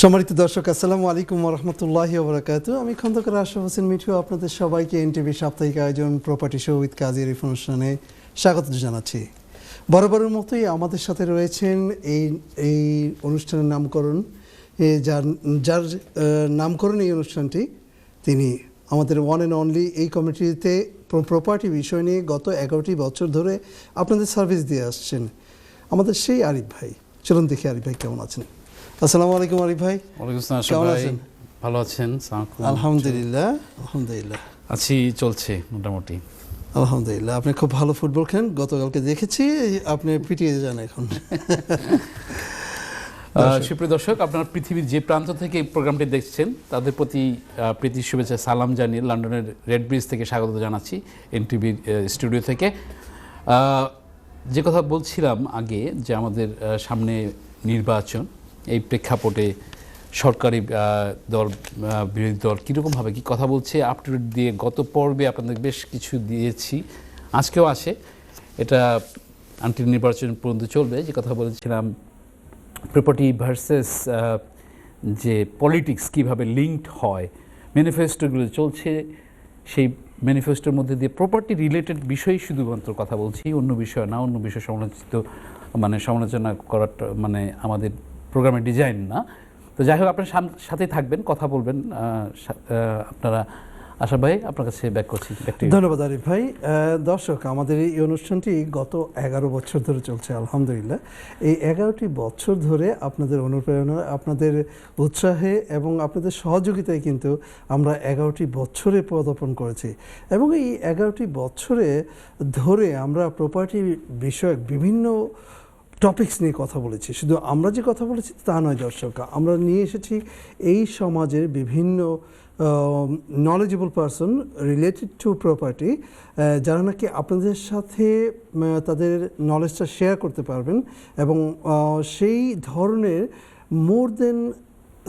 সম্মানিত দর্শক, আসসালামু আলাইকুম ওয়া রাহমাতুল্লাহি ওয়া বারাকাতুহু। আমি খন্দকার আশরাফ হোসেন মিঠু আপনাদের সবাইকে এনটিভি সাপ্তাহিক আয়োজন প্রপার্টি শো উইথ কাজী আরিফ অনুষ্ঠানে স্বাগত জানাচ্ছি। বরাবরের মতোই আমাদের সাথে রয়েছেন এই অনুষ্ঠানের নামকরণ যার নামকরণ এই অনুষ্ঠানটি, তিনি আমাদের ওয়ান অ্যান্ড অনলি এই কমিটিতে প্রপার্টি বিষয় নিয়ে গত 11টি বছর ধরে আপনাদের সার্ভিস দিয়ে আসছেন আমাদের সেই আরিফ ভাই। চলুন দেখি আরিফ ভাই কেমন আছেন। আসসালামু আলাইকুম আরিফ ভাই। ওয়ালাইকুম আসসালাম কেমন আছেন? ভালো আছেন? আলহামদুলিল্লাহ আলহামদুলিল্লাহ আছি, চলছে মোটামুটি। আলহামদুলিল্লাহ। আপনি খুব ভালো ফুটবল খেলেন, গতকালকে দেখেছি। আপনি পিটিয়ে যান এখন। সুপ্রিয় দর্শক, আপনারা পৃথিবীর যে প্রান্ত থেকে এই প্রোগ্রামটি দেখছেন তাদের প্রতি প্রীতি শুভেচ্ছা সালাম জানিয়ে লন্ডনের রেড ব্রিজ থেকে স্বাগত জানাচ্ছি এনটিভির স্টুডিও থেকে। যে কথা বলছিলাম আগে, যে আমাদের সামনে নির্বাচন, এই প্রেক্ষাপটে সরকারি দল বিরোধী দল কীরকমভাবে কী কথা বলছে আপডেট দিয়ে গত পর্বে আপনাদের বেশ কিছু দিয়েছি, আজকেও আছে। এটা আনটিল নির্বাচন পর্যন্ত চলবে। যে কথা বলেছিলাম প্রপার্টি ভার্সেস যে পলিটিক্স কীভাবে লিঙ্কড হয়, ম্যানিফেস্টোগুলো চলছে, সেই ম্যানিফেস্টোর মধ্যে দিয়ে প্রপার্টি রিলেটেড বিষয়ই শুধুমাত্র কথা বলছি, অন্য বিষয় না। অন্য বিষয় সমালোচনা করার আমাদের প্রোগ্রামের ডিজাইন না। তো যাই হোক, আপনার সাথে থাকবেন, কথা বলবেন আপনারা। আশা ভাই, আপনার কাছে ব্যাক করছি। ধন্যবাদ আরিফ ভাই। দর্শক, আমাদের এই অনুষ্ঠানটি গত 11 বছর ধরে চলছে আলহামদুলিল্লাহ। এই 11টি বছর ধরে আপনাদের অনুপ্রেরণা, আপনাদের উৎসাহে এবং আপনাদের সহযোগিতায় কিন্তু আমরা 11টি বছরে পদার্পণ করেছি। এবং এই 11টি বছরে ধরে আমরা প্রপার্টি বিষয়ক বিভিন্ন টপিকস নিয়ে কথা বলেছি। শুধু আমরা যে কথা বলেছি তা নয় দর্শক, আমরা নিয়ে এসেছি এই সমাজের বিভিন্ন knowledgeable person related to property, যারা নাকি আপনাদের সাথে তাদের নলেজটা শেয়ার করতে পারবেন। এবং সেই ধরনের মোর দেন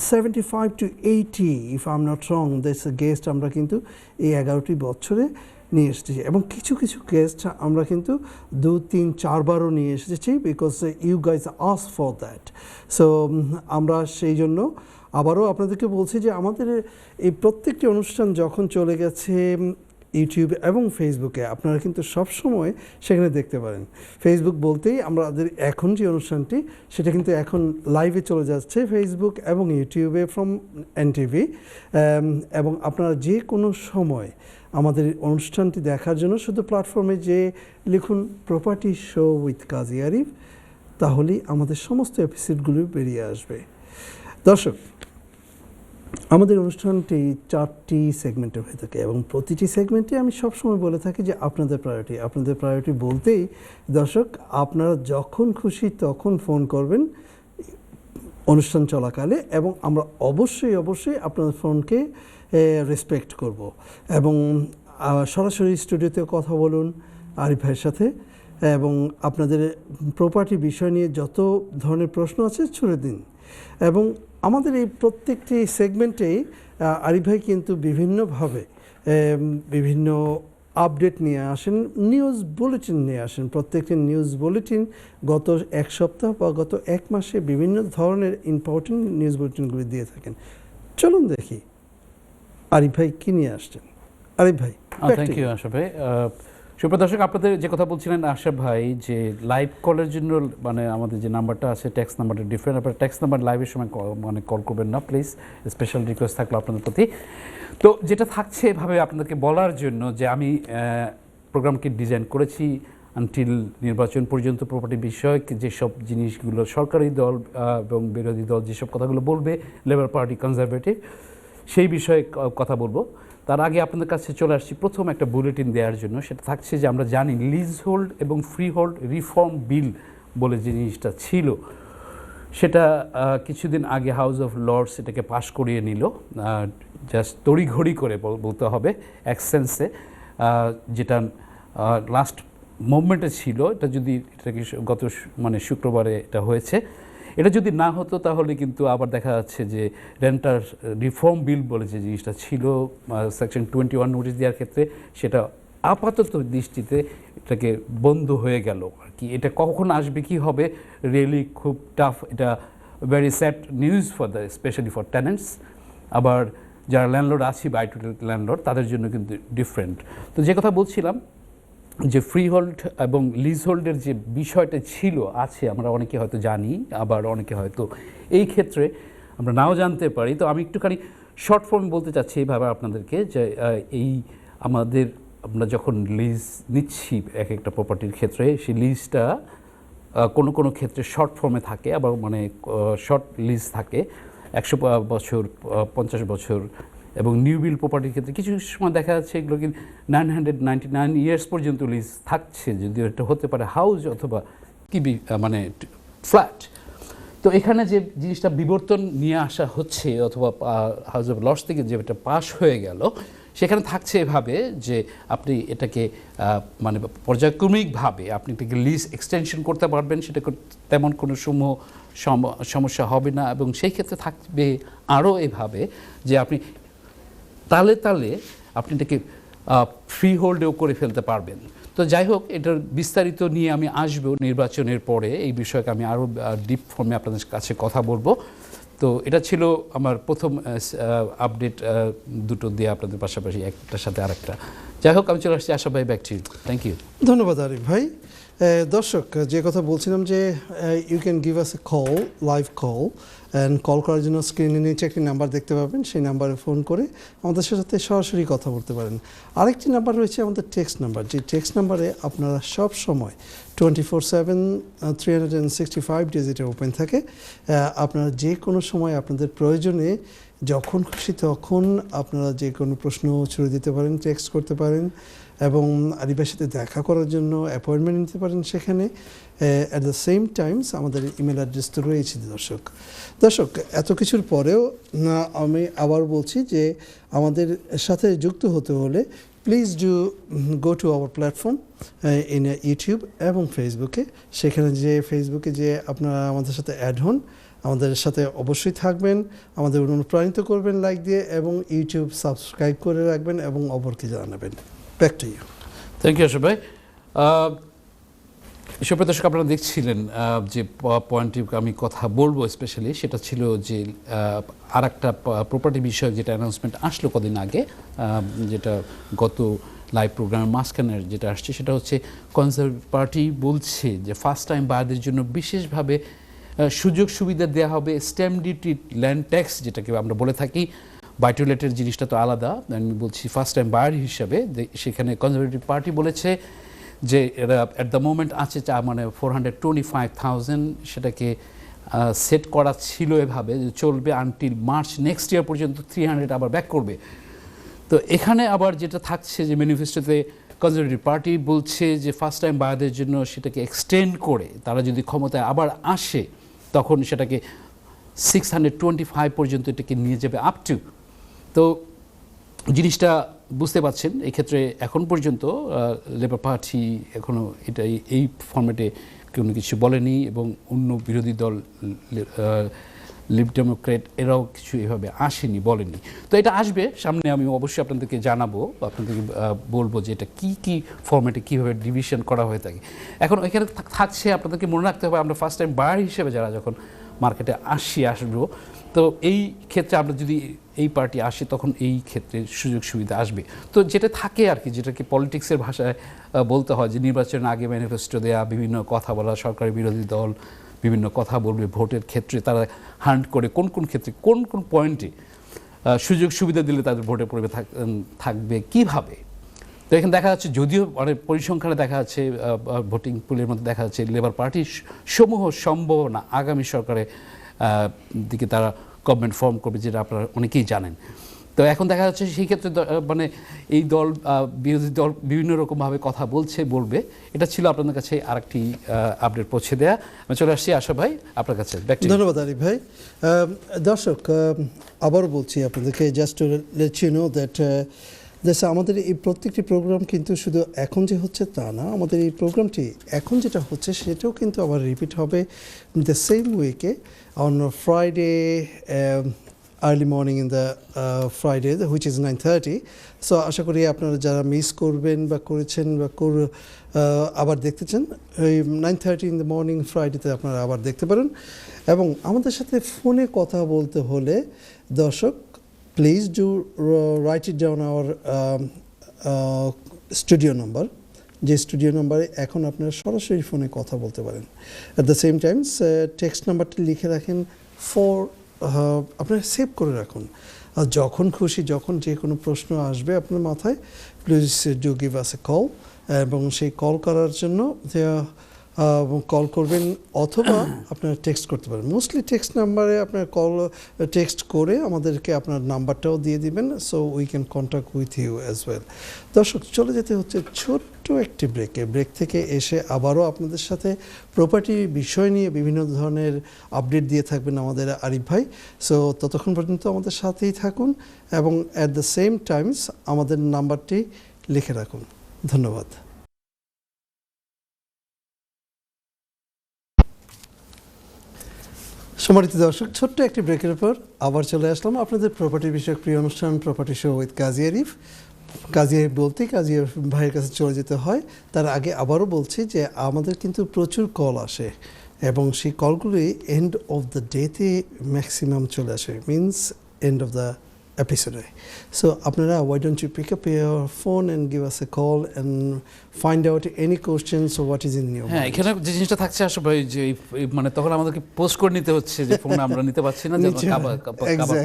75 to 80, if I am not wrong, that's a guest আমরা কিন্তু এই 11টি বছরে নিয়ে এসেছি। এবং কিছু কিছু গেস্ট আমরা কিন্তু 2, 3, 4 বারও নিয়ে এসেছি, because you guys ask for that. So আমরা সেই জন্য আবারও আপনাদেরকে বলছি যে আমাদের এই প্রত্যেকটি অনুষ্ঠান যখন চলে গেছে ইউটিউব এবং ফেসবুকে, আপনারা কিন্তু সবসময় সেখানে দেখতে পারেন। ফেসবুক বলতেই আমাদের এখন যে অনুষ্ঠানটি, সেটা কিন্তু এখন লাইভে চলে যাচ্ছে ফেসবুক এবং ইউটিউবে ফ্রম এনটিভি। এবং আপনারা যে কোনো সময় আমাদের অনুষ্ঠানটি দেখার জন্য শুধু প্ল্যাটফর্মে যে লিখুন প্রপার্টি শো উইথ কাজী আরিফ, তাহলেই আমাদের সমস্ত এপিসোডগুলি বেরিয়ে আসবে। দর্শক, আমাদের অনুষ্ঠানটি 4টি সেগমেন্টে হয়ে থাকে এবং প্রতিটি সেগমেন্টে আমি সবসময় বলে থাকি যে আপনাদের প্রায়োরিটি বলতেই দর্শক, আপনারা যখন খুশি তখন ফোন করবেন অনুষ্ঠান চলাকালে, এবং আমরা অবশ্যই আপনাদের ফোনকে রেসপেক্ট করব। এবং সরাসরি স্টুডিওতে কথা বলুন আরিফ ভাইয়ের সাথে, এবং আপনাদের প্রপার্টি বিষয় নিয়ে যত ধরনের প্রশ্ন আছে ছুড়ে দিন। এবং আমাদের এই প্রত্যেকটি সেগমেন্টেই আরিফ ভাই কিন্তু বিভিন্নভাবে বিভিন্ন আপডেট নিয়ে আসেন, নিউজ বুলেটিন নিয়ে আসেন। প্রত্যেকটি নিউজ বুলেটিন গত 1 সপ্তাহ বা গত 1 মাসে বিভিন্ন ধরনের ইম্পর্টেন্ট নিউজ বুলেটিনগুলি দিয়ে থাকেন। চলুন দেখি আরিফ ভাই কী নিয়ে আসছেন। আরিফ ভাই। থ্যাংক ইউ আশরাফ ভাই। সুপ্রিয় দর্শক, আপনাদের যে কথা বলছিলেন আশরাফ ভাই, যে লাইভ কলের জন্য আমাদের যে নাম্বারটা আছে, টেক্সট নাম্বারটা ডিফারেন্ট। আপনারা টেক্সট নাম্বার লাইভের সময় কল করবেন না প্লিজ, স্পেশাল রিকোয়েস্ট থাকলো আপনাদের প্রতি। তো যেটা থাকছে এভাবে আপনাদেরকে বলার জন্য যে আমি প্রোগ্রামকে ডিজাইন করেছি আনটিল নির্বাচন পর্যন্ত প্রপার্টি বিষয়ক যেসব জিনিসগুলো সরকারি দল এবং বিরোধী দল যেসব কথাগুলো বলবে, লেবার পার্টি, কনজারভেটিভ, সেই বিষয়ে কথা বলবো। তার আগে আপনাদের কাছে চলে আসছি প্রথম একটা বুলেটিন দেওয়ার জন্য। সেটা থাকছে যে আমরা জানি লিজ হোল্ড এবং ফ্রি হোল্ড রিফর্ম বিল বলে যে জিনিসটা ছিল, সেটা কিছুদিন আগে হাউস অফ লর্ডস এটাকে পাশ করিয়ে নিল, জাস্ট তড়িঘড়ি করে বলতে হবে এক সেন্সে, যেটা লাস্ট মুভমেন্টে ছিল। এটাকে গত শুক্রবারে এটা হয়েছে। এটা যদি না হতো তাহলে কিন্তু আবার দেখা যাচ্ছে যে রেন্টার রিফর্ম বিল বলে যে জিনিসটা ছিল সেকশন 21 নোটিশ দেওয়ার ক্ষেত্রে, সেটা আপাতত দৃষ্টিতে এটাকে বন্ধ হয়ে গেল আর কি। এটা কখন আসবে, কি হবে, রিয়েলি খুব টাফ এটা very sad news for the specially for tenets. আবার যারা ল্যান্ডলর্ড আছি বাই টু ল্যান্ডলর্ড তাদের জন্য কিন্তু ডিফারেন্ট। তো যে কথা বলছিলাম যে ফ্রি হোল্ড এবং লিজ হোল্ডের যে বিষয়টা ছিল আছে আমরা অনেকে হয়তো জানি, আবার অনেকে হয়তো এই ক্ষেত্রে আমরা নাও জানতে পারি। তো আমি একটুখানি শর্ট ফর্ম বলতে চাচ্ছি এইভাবে আপনাদেরকে যে এই আমরা যখন লিজ নিচ্ছি এক একটা প্রপার্টির ক্ষেত্রে, সেই লিজটা কোনো কোনো ক্ষেত্রে শর্ট ফর্মে থাকে, আবার মানে শর্ট লিজ থাকে 100 বছর 50 বছর, এবং নিউ বিল্ড প্রপার্টির ক্ষেত্রে কিছু সময় দেখা যাচ্ছে এগুলো কিন্তু 999 ইয়ার্স পর্যন্ত লিজ থাকছে, যদিও এটা হতে পারে হাউস অথবা কি মানে ফ্ল্যাট। তো এখানে যে জিনিসটা বিবর্তন নিয়ে আসা হচ্ছে অথবা হাউস অফ লর্ডস থেকে যেটা পাস হয়ে গেল, সেখানে থাকছে এভাবে যে আপনি এটাকে মানে পর্যায়ক্রমিকভাবে আপনি এটাকে লিজ এক্সটেনশন করতে পারবেন, সেটা তেমন কোনো সমস্যা হবে না। এবং সেই ক্ষেত্রে থাকবে আরও এভাবে যে আপনি তালে তালে আপনি এটাকে ফ্রি হোল্ডেও করে ফেলতে পারবেন। তো যাই হোক, এটার বিস্তারিত নিয়ে আমি আসবো নির্বাচনের পরে, এই বিষয়কে আমি আরও ডিপ ফর্মে আপনাদের কাছে কথা বলবো। তো এটা ছিল আমার প্রথম আপডেট, দুটো দিয়ে আপনাদের পাশাপাশি একটার সাথে আরেকটা। যাই হোক, আমি চলে আসছি আশা ভাই, back to you. Thank you. ধন্যবাদ আরিফ ভাই। দর্শক, যে কথা বলছিলাম যে you can give us a call, live call, and call করার জন্য স্ক্রিনে নিচে একটি নাম্বার দেখতে পাবেন, সেই নাম্বারে ফোন করে আমাদের সাথে সরাসরি কথা বলতে পারেন। আরেকটি নাম্বার রয়েছে আমাদের টেক্সট নাম্বার, যে টেক্সট নাম্বারে আপনারা সব সময় 24/7 365 ডেজ এটা ওপেন থাকে। আপনারা যে কোনো সময় আপনাদের প্রয়োজনে যখন খুশি তখন আপনারা যে কোনো প্রশ্ন ছুড়ে দিতে পারেন, টেক্সট করতে পারেন, এবং আরিফের সাথে দেখা করার জন্য অ্যাপয়েন্টমেন্ট নিতে পারেন সেখানে। অ্যাট দ্য সেম টাইমস আমাদের ইমেল অ্যাড্রেস তো রয়েছে। দর্শক, এত কিছুর পরেও আমি আবার বলছি যে আমাদের সাথে যুক্ত হতে হলে please do go to our platform in YouTube এবং ফেসবুকে। সেখানে ফেসবুকে যে আপনারা আমাদের সাথে অ্যাড হন, আমাদের সাথে অবশ্যই থাকবেন, আমাদের অনুপ্রাণিত করবেন লাইক দিয়ে, এবং ইউটিউব সাবস্ক্রাইব করে রাখবেন এবং অপরকে জানাবেন। Back to you. Thank you Asha ভাই। সুপ্রিয় দর্শক, আপনারা দেখছিলেন যে পয়েন্টটি আমি কথা বলবো স্পেশালি, সেটা ছিল যে আর একটা প্রপার্টি বিষয়ক যেটা অ্যানাউন্সমেন্ট আসলো কদিন আগে, যেটা গত লাইভ প্রোগ্রামের মাঝখানের যেটা আসছে, সেটা হচ্ছে কনজারভেটিভ পার্টি বলছে যে ফার্স্ট টাইম বায়ারদের জন্য বিশেষভাবে সুযোগ সুবিধা দেওয়া হবে, স্ট্যাম্প ডিউটি, ল্যান্ড ট্যাক্স যেটাকে আমরা বলে থাকি। বাইটুলেটের জিনিসটা তো আলাদা, আমি বলছি ফার্স্ট টাইম বায়ার হিসাবে। সেখানে কনজারভেটিভ পার্টি বলেছে যে এরা অ্যাট দ্য মোমেন্ট আছে মানে 425,000, সেটাকে সেট করা ছিল এভাবে যে চলবে আনটিল মার্চ নেক্সট ইয়ার পর্যন্ত, 300 আবার ব্যাক করবে। তো এখানে আবার যেটা থাকছে যে ম্যানিফেস্টোতে কনজারভেটিভ পার্টি বলছে যে ফার্স্ট টাইম বায়ারদের জন্য সেটাকে এক্সটেন্ড করে তারা যদি ক্ষমতায় আবার আসে তখন সেটাকে 625 পর্যন্ত এটাকে নিয়ে যাবে আপ টু। তো জিনিসটা বুঝতে পারছেন, এই ক্ষেত্রে এখন পর্যন্ত লেবার পার্টি এখনও এটা এই ফর্মেটে কোনো কিছু বলেনি, এবং অন্য বিরোধী দল লিব ডেমোক্রেট এরাও কিছু এভাবে আসেনি, বলেনি। তো এটা আসবে সামনে, আমি অবশ্যই আপনাদেরকে জানাবো, আপনাদেরকে বলবো যে এটা কী কী ফর্মেটে কীভাবে ডিভিশন করা হয়ে থাকে। এখন এখানে থাকছে, আপনাদেরকে মনে রাখতে হবে আমরা ফার্স্ট টাইম বায়ার হিসেবে যারা যখন মার্কেটে আসবো, তো এই ক্ষেত্রে আমরা যদি এই পার্টি আসে তখন এই ক্ষেত্রে সুযোগ সুবিধা আসবে। তো যেটা থাকে আর কি, যেটাকে পলিটিক্সের ভাষায় বলতে হয় যে নির্বাচনের আগে ম্যানিফেস্টো দেওয়া, বিভিন্ন কথা বলা, সরকারি বিরোধী দল বিভিন্ন কথা বলবে, ভোটের ক্ষেত্রে তারা হান্ট করে কোন কোন ক্ষেত্রে কোন কোন পয়েন্টে সুযোগ সুবিধা দিলে তাদের ভোটে পড়বে থাকবে কীভাবে। তো এখানে দেখা যাচ্ছে, যদিও অনেক পরিসংখ্যানে দেখা যাচ্ছে, ভোটিং পুলের মধ্যে দেখা যাচ্ছে লেবার পার্টির সমূহ সম্ভাবনা আগামী সরকারের দিকে তারা গভর্নমেন্ট ফর্ম করবে, যেটা আপনারা অনেকেই জানেন। তো এখন দেখা যাচ্ছে সেই ক্ষেত্রে মানে এই দল বিরোধী দল বিভিন্ন রকমভাবে কথা বলবে। এটা ছিল আপনাদের কাছে আরেকটি আপডেট পৌঁছে দেয়া। আমি চলে আসছি আশা ভাই আপনার কাছে। ধন্যবাদ আরিফ ভাই। দর্শক, আবারও বলছি আপনাদেরকে, just to let you know that আমাদের এই প্রত্যেকটি প্রোগ্রাম কিন্তু শুধু এখন যে হচ্ছে তা না, আমাদের এই প্রোগ্রামটি এখন যেটা হচ্ছে সেটাও কিন্তু আবার রিপিট হবে দ্য সেম উইকে on Friday early morning in the Friday, which is 9:30. So আশা করি আপনারা যারা মিস করবেন বা করেছেন বা আবার দেখতে চান, ওই 9:30 in the morning ফ্রাইডেতে আপনারা আবার দেখতে পারেন। এবং আমাদের সাথে ফোনে কথা বলতে হলে দর্শক, please do right it down hour studio number, যে স্টুডিও নাম্বারে এখন আপনারা সরাসরি ফোনে কথা বলতে পারেন। At the same Times text নাম্বারটি লিখে রাখেন আপনারা সেভ করে রাখুন, আর যখন খুশি যখন যে কোনো প্রশ্ন আসবে আপনার মাথায়, please do give us a call, এবং সেই কল করার জন্য কল করবেন অথবা আপনারা টেক্সট করতে পারেন। মোস্টলি টেক্সট নাম্বারে আপনার টেক্সট করে আমাদেরকে আপনার নাম্বারটাও দিয়ে দিবেন, so we can contact with you as well. দর্শক, চলে যেতে হচ্ছে ছোট্ট একটি ব্রেক থেকে এসে আবারও আপনাদের সাথে প্রপার্টি বিষয় নিয়ে বিভিন্ন ধরনের আপডেট দিয়ে থাকবেন আমাদের আরিফ ভাই। সো ততক্ষণ পর্যন্ত আমাদের সাথেই থাকুন এবং অ্যাট দ্য সেম টাইমস আমাদের নাম্বারটি লিখে রাখুন। ধন্যবাদ। সম্মানিত দর্শক, ছোট্ট একটি ব্রেকের পর আবার চলে আসলাম আপনাদের প্রপার্টি বিষয়ক প্রিয় অনুষ্ঠান প্রপার্টি শো উইথ কাজী আরিফ। কাজী আরিফ বলতে কাজী আরিফ ভাইয়ের কাছে চলে যেতে হয়। তার আগে আবারও বলছি যে আমাদের কিন্তু প্রচুর কল আসে এবং সেই কলগুলি এন্ড অফ দ্য ডেতে ম্যাক্সিমাম চলে আসে, means end of the episode. So আপনারা, why don't you pick up your phone and give us a call and find out any questions or what is in your হ্যাঁ, mind. এখানে যে জিনিসটা থাকছে আসলে ভাই, যে মানে তখন আমাদেরকে পোস্ট করে নিতে হচ্ছে যে ফোন আমরা নিতে পারছি না, যে কভার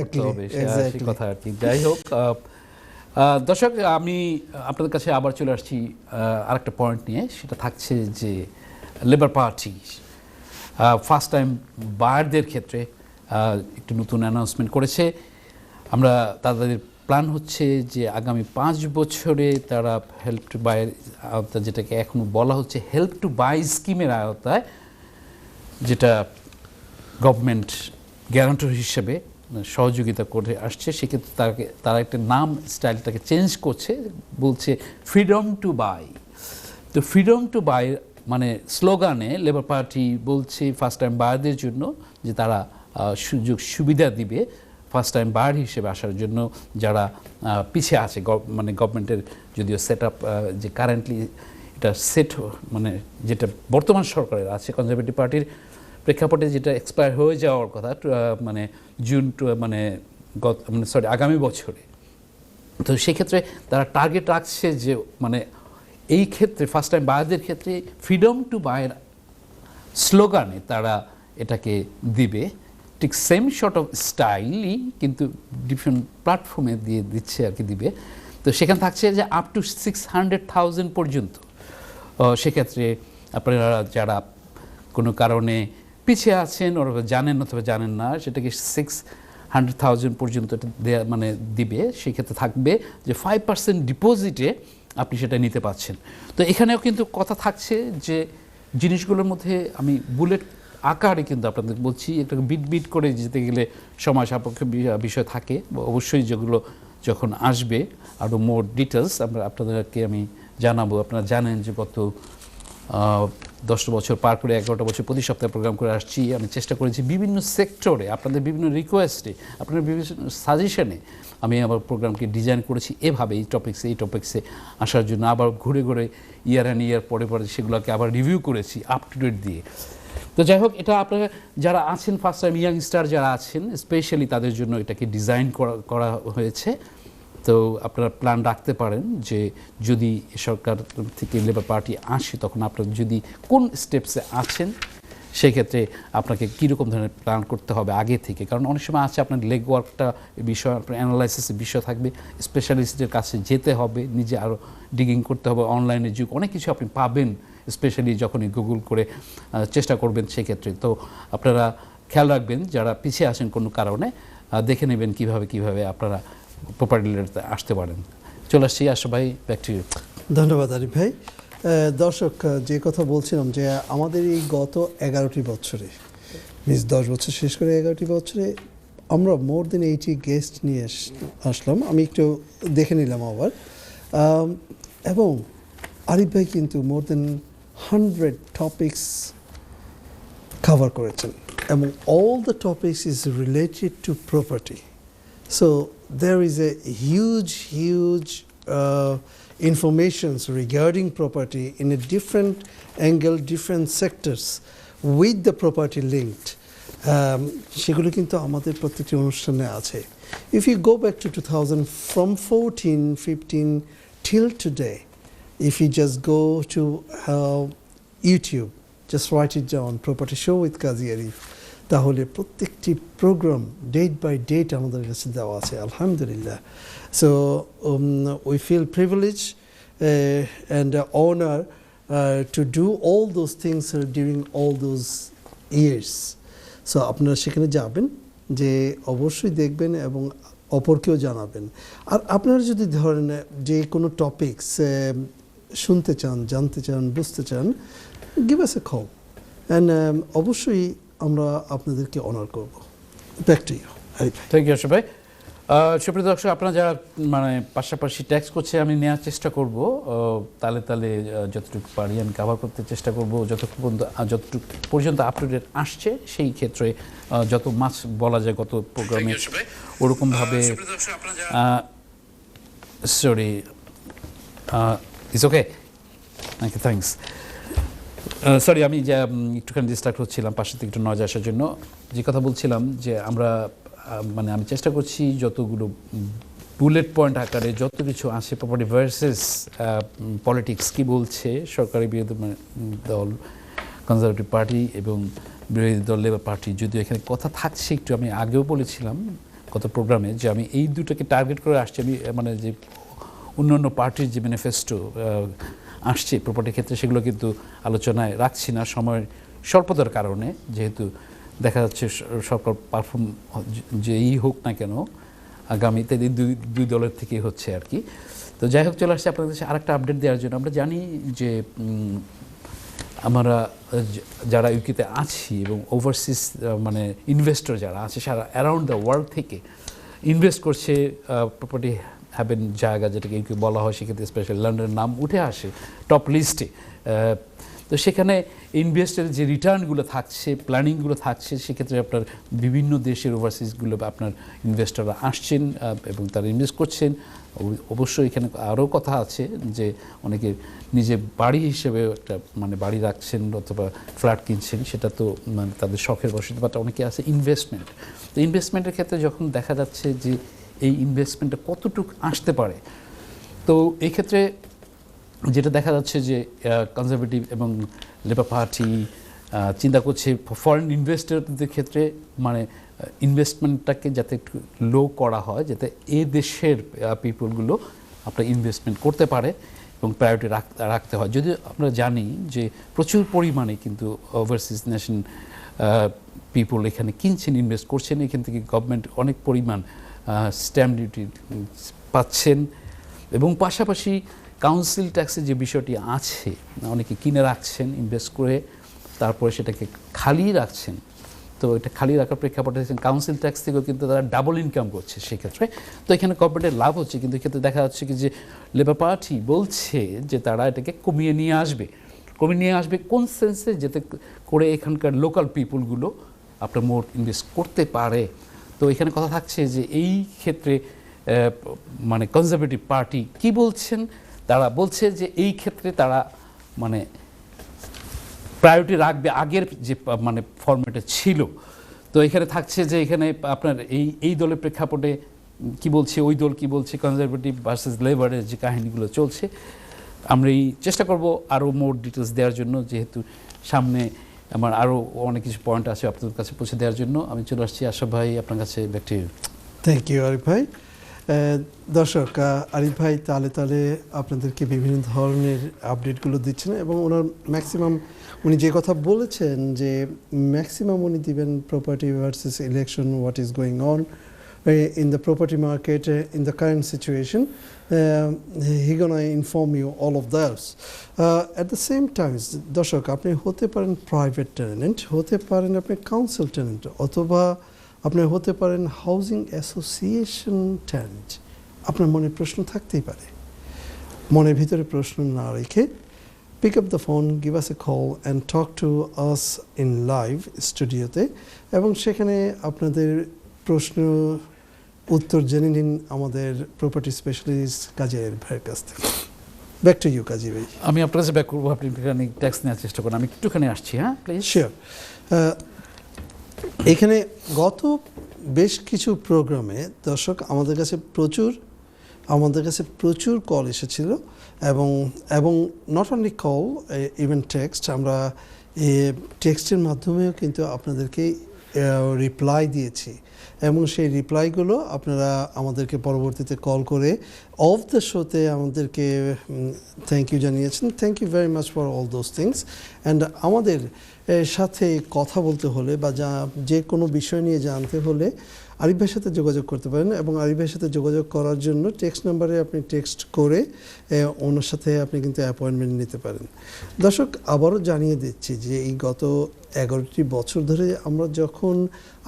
করতে হবে সেই কথা আর কি। যাই হোক দর্শক, আমি আপনাদের কাছে আবার চলে আসছি আরেকটা পয়েন্ট নিয়ে। সেটা থাকছে যে লেবার পার্টি ফার্স্ট টাইম বায়ারদের ক্ষেত্রে একটু নতুন অ্যানাউন্সমেন্ট করেছে। আমরা তাদের প্ল্যান হচ্ছে যে আগামী 5 বছরে তারা হেল্প টু বাই আওতায়, যেটাকে এখনও বলা হচ্ছে হেল্প টু বাই স্কিমের আওতায়, যেটা গভর্নমেন্ট গ্যারান্টর হিসেবে সহযোগিতা করে আসছে, সেক্ষেত্রে তারা একটা নাম স্টাইলটাকে চেঞ্জ করছে, বলছে ফ্রিডম টু বাই। তো ফ্রিডম টু বাই মানে স্লোগানে লেবার পার্টি বলছে ফার্স্ট টাইম বায়ারদের জন্য যে তারা সুযোগ সুবিধা দিবে ফার্স্ট টাইম বায়ার হিসেবে আসার জন্য, যারা পিছিয়ে আছে। মানে গভর্নমেন্টের যদিও সেট আপ যে কারেন্টলি এটা মানে যেটা বর্তমান সরকারের আছে, কনজারভেটিভ পার্টির প্রেক্ষাপটে যেটা এক্সপায়ার হয়ে যাওয়ার কথা মানে জুন আগামী বছরে। তো সেক্ষেত্রে তারা টার্গেট রাখছে যে মানে এই ক্ষেত্রে ফার্স্ট টাইম বায়ারদের ক্ষেত্রে ফ্রিডম টু বায়ের স্লোগানে তারা এটাকে দিবে, ঠিক সেম শর্ট অফ স্টাইলই কিন্তু ডিফারেন্ট প্ল্যাটফর্মে দিয়ে দিচ্ছে আর কি দিবে। তো সেখানে থাকছে যে আপ টু 600,000 পর্যন্ত। সেক্ষেত্রে আপনারা যারা কোনো কারণে পিছিয়ে আছেন ওরা জানেন অথবা জানেন না, সেটাকে 600,000 পর্যন্ত মানে দিবে। সেক্ষেত্রে থাকবে যে 5% ডিপোজিটে আপনি সেটা নিতে পারছেন। তো এখানেও কিন্তু কথা থাকছে যে জিনিসগুলোর মধ্যে আমি বুলেট আকারে কিন্তু আপনাদের বলছি, একটা বিট করে যেতে গেলে সময় সাপেক্ষ বিষয় থাকে। অবশ্যই যেগুলো যখন আসবে আরও মোর ডিটেলস আপনাদেরকে আমি জানাবো। আপনারা জানেন যে গত 10 বছর পার করে 11টা বছর প্রতি সপ্তাহে প্রোগ্রাম করে আসছি। আমি চেষ্টা করেছি বিভিন্ন সেক্টরে আপনাদের বিভিন্ন রিকোয়েস্টে, আপনাদের বিভিন্ন সাজেশনে আমি আবার প্রোগ্রামকে ডিজাইন করেছি এভাবে, এই টপিক্সে আসার জন্য। আবার ঘুরে ঘুরে ইয়ার অ্যান্ড ইয়ার পরে সেগুলোকে আবার রিভিউ করেছি আপ টু ডেট দিয়ে। তো যাই হোক, এটা আপনারা যারা আছেন ফার্স্ট টাইম ইয়াংস্টার যারা আছেন স্পেশালি তাদের জন্য এটাকে ডিজাইন করা হয়েছে। তো আপনারা প্ল্যান রাখতে পারেন যে যদি সরকার থেকে লেবার পার্টি আসে, তখন আপনারা যদি কোন স্টেপসে আছেন সেক্ষেত্রে আপনাকে কীরকম ধরনের প্ল্যান করতে হবে আগে থেকে। কারণ অনেক সময় আছে আপনার লেগ ওয়ার্কটা বিষয়, আপনার অ্যানালাইসিসের বিষয় থাকবে, স্পেশালিস্টের কাছে যেতে হবে, নিজে আরও ডিগিং করতে হবে। অনলাইনের যুগ, অনেক কিছু আপনি পাবেন স্পেশালি যখনই গুগল করে চেষ্টা করবেন সেক্ষেত্রে। তো আপনারা খেয়াল রাখবেন যারা পিছিয়ে আসেন কোনো কারণে, দেখে নেবেন কিভাবে আপনারা প্রপার্টি ডিলারতে আসতে পারেন। চলে আসছি আশা ভাই, ব্যাক টু ইউ। ধন্যবাদ আরিফ ভাই। দর্শক, যে কথা বলছিলাম যে আমাদের এই গত 11টি বছরে, 10 বছর শেষ করে 11টি বছরে আমরা মোর দেন 80 গেস্ট নিয়ে আসলাম। আমি একটু দেখে নিলাম আবার, এবং আরিফ ভাই কিন্তু মোর দেন 100 টপিকস কভার করেছেন, এবং all the topics is related to property. So there is a huge informations regarding property in a different angle, different sectors with the property linked. সেগুলো কিন্তু আমাদের প্রত্যেকটি অনুষ্ঠানে আছে. If you go back to 2000 from 14, 15 till today, if you just go to YouTube, just write it down, Property Show with Qazi Arif, তাহলে প্রত্যেকটি programme date by date আমাদের কাছে দেওয়া আছে আলহামদুলিল্লাহ. So we feel privilege and honour to do all those things during all those years. So আপনারা সেখানে যাবেন, যে অবশ্যই দেখবেন এবং অপরকেও জানাবেন. আর আপনারা যদি ধরেন যে কোনো টপিকস শুনতে চান, জানতে চান, বুঝতে চান, give us a call and অবশ্যই আমরা আপনাদেরকে অনার করব. ব্যাক টু ইউ আরিফ ভাই. থ্যাংক ইউ আশরাফ ভাই. সুপ্রিয় দর্শক, আপনারা যারা মানে পাশাপাশি ট্যাক্স করছে, আমি নেওয়ার চেষ্টা করব, তালে তালে যতটুকু পারি আমি কভার করতে চেষ্টা করব, যতটুকু পর্যন্ত আপ টু ডেট আসছে সেই ক্ষেত্রে যত মাছ বলা যায় গত প্রোগ্রামে ওরকমভাবে. Sorry, it's okay, thank you, thanks. Sorry, আমি যা একটুখানি ডিস্ট্রাক্ট হচ্ছিলাম পাশে থেকে একটু নজ আসার জন্য. যে কথা বলছিলাম যে আমরা মানে আমি চেষ্টা করছি যতগুলো বুলেট পয়েন্ট আকারে যত কিছু আছে, প্রপার্টি ভার্সেস পলিটিক্স কী বলছে সরকারি বিরোধী দল কনজারভেটিভ পার্টি এবং বিরোধী দল লেবার পার্টি, যদিও এখানে কথা থাকছে একটু, আমি আগেও বলেছিলাম গত প্রোগ্রামে যে আমি এই দুটোকে টার্গেট করে আসছি. আমি মানে যে অন্যান্য পার্টির যে ম্যানিফেস্টো আসছে প্রপার্টির ক্ষেত্রে সেগুলো কিন্তু আলোচনায় রাখছি না সময়ের স্বল্পতার কারণে, যেহেতু দেখা যাচ্ছে সরকার পারফর্ম যেই হোক না কেন আগামীতে দুই দলের থেকেই হচ্ছে আর কি. তো যাই হোক, চলে আসছে আপনাদের কাছে আরেকটা আপডেট দেওয়ার জন্য. আমরা জানি যে আমরা যারা ইউকেতে আছি এবং ওভারসিজ মানে ইনভেস্টর যারা আছে সারা অ্যারাউন্ড দ্য ওয়ার্ল্ড থেকে ইনভেস্ট করছে প্রপার্টি হ্যাভেন জায়গা, যেটাকে ইউকে বলা হয়, সেক্ষেত্রে স্পেশালি লন্ডনের নাম উঠে আসে টপ লিস্টে. তো সেখানে ইনভেস্টের যে রিটার্নগুলো থাকছে, প্ল্যানিংগুলো থাকছে, সেক্ষেত্রে আপনার বিভিন্ন দেশের ওভারসিজগুলো আপনার ইনভেস্টররা আসছেন এবং তারা ইনভেস্ট করছেন. অবশ্যই এখানে আরও কথা আছে যে অনেকে নিজে বাড়ি হিসেবে একটা মানে বাড়ি রাখছেন অথবা ফ্ল্যাট কিনছেন, সেটা তো মানে তাদের শখের বসে, বাট অনেকে আছে ইনভেস্টমেন্ট. তো ইনভেস্টমেন্টের ক্ষেত্রে যখন দেখা যাচ্ছে যে এই ইনভেস্টমেন্টটা কতটুকু আসতে পারে, তো এই ক্ষেত্রে যেটা দেখা যাচ্ছে যে কনজারভেটিভ এবং লেবার পার্টি চিন্তা করছে ফরেন ইনভেস্টরদের ক্ষেত্রে মানে ইনভেস্টমেন্টটাকে যাতে একটু লো করা হয়, যাতে এ দেশের পিপলগুলো আপনার ইনভেস্টমেন্ট করতে পারে এবং প্রায়োরিটি রাখতে হয়. যদিও আমরা জানি যে প্রচুর পরিমাণে কিন্তু ওভারসিজ নেশন পিপল এখানে কিনছেন, ইনভেস্ট করছেন, এখান থেকে গভর্নমেন্ট অনেক পরিমাণ স্ট্যাম্প ডিউটি পাচ্ছেন এবং পাশাপাশি কাউন্সিল ট্যাক্সের যে বিষয়টি আছে, অনেকে কিনে রাখছেন ইনভেস্ট করে, তারপরে সেটাকে খালি রাখছেন. তো এটা খালি রাখার প্রেক্ষাপটে কাউন্সিল ট্যাক্স থেকেও কিন্তু তারা ডাবল ইনকাম করছে সেক্ষেত্রে. তো এখানে গভর্নমেন্টের লাভ হচ্ছে, কিন্তু এক্ষেত্রে দেখা যাচ্ছে কি যে লেবার পার্টি বলছে যে তারা এটাকে কমিয়ে নিয়ে আসবে কোন সেন্সে, যাতে করে এখানকার লোকাল পিপুলগুলো আপনার মোর ইনভেস্ট করতে পারে. তো এখানে কথা থাকছে যে এই ক্ষেত্রে মানে কনজারভেটিভ পার্টি কি বলছেন, তারা বলছে যে এই ক্ষেত্রে তারা মানে প্রায়োরিটি রাখবে আগের যে মানে ফরম্যাটে ছিল. তো এখানে থাকছে যে এখানে আপনার এই দলের প্রেক্ষাপটে কি বলছে, ওই দল কি বলছে, কনজারভেটিভ ভার্সেস লেবারের যে কাহিনীগুলো চলছে, আমরা এই চেষ্টা করব আরও মোর ডিটেলস দেওয়ার জন্য, যেহেতু সামনে আমার আরও অনেক কিছু পয়েন্ট আছে আপনাদের কাছে পৌঁছে দেওয়ার জন্য. আমি চলে আসছি আশরাফ ভাই আপনার কাছে. Back to you. Thank you Arif ভাই. দর্শক, আরিফ ভাই তালে তালে আপনাদেরকে বিভিন্ন ধরনের আপডেটগুলো দিচ্ছেন এবং ওনার ম্যাক্সিমাম উনি যে কথা বলেছেন যে ম্যাক্সিমাম উনি দিবেন property versus election, what is going on in the property market in the current situation. He gonna inform you all of those. At the same time, দর্শক, আপনি হতে পারেন প্রাইভেট টেনেন্ট, হতে পারেন আপনি কাউন্সিল টেনেন্ট, অথবা আপনি হতে পারেন হাউজিং অ্যাসোসিয়েশন টেনেন্ট. আপনার মনে প্রশ্ন থাকতেই পারে, মনের ভিতরে প্রশ্ন না রেখে pick up the phone, give us a call and talk to us in live স্টুডিওতে, এবং সেখানে আপনাদের প্রশ্ন উত্তর জেনে নিন আমাদের প্রপার্টি স্পেশালিস্ট কাজী আরিফ ভাইয়ের কাছ থেকে। ব্যাক টু ইউ কাজী ভাই। আমি আপনার কাছে ব্যাক করবো, আপনি একটুখানি ট্যাক্স নেওয়ার চেষ্টা করেন, আমি একটুখানি আসছি। হ্যাঁ প্লিজ। শিওর। এখানে গত বেশ কিছু প্রোগ্রামে দর্শক আমাদের কাছে প্রচুর কল এসেছিল এবং not only call, even text. আমরা টেক্সটের মাধ্যমেও কিন্তু আপনাদেরকে রিপ্লাই দিয়েছি এবং সেই রিপ্লাইগুলো আপনারা আমাদেরকে পরবর্তীতে কল করে অফ দ্য শোতে আমাদেরকে থ্যাংক ইউ জানিয়েছেন। Thank you very much for all those things. And আমাদের সাথে কথা বলতে হলে বা যে কোনো বিষয় নিয়ে জানতে হলে আরিফ ভাইয়ের সাথে যোগাযোগ করতে পারেন এবং আরিফ ভাইয়ের সাথে যোগাযোগ করার জন্য টেক্সট নাম্বারে আপনি টেক্সট করে ওনার সাথে আপনি কিন্তু অ্যাপয়েন্টমেন্ট নিতে পারেন। দর্শক, আবারও জানিয়ে দিচ্ছি যে এই গত 11টি বছর ধরে আমরা যখন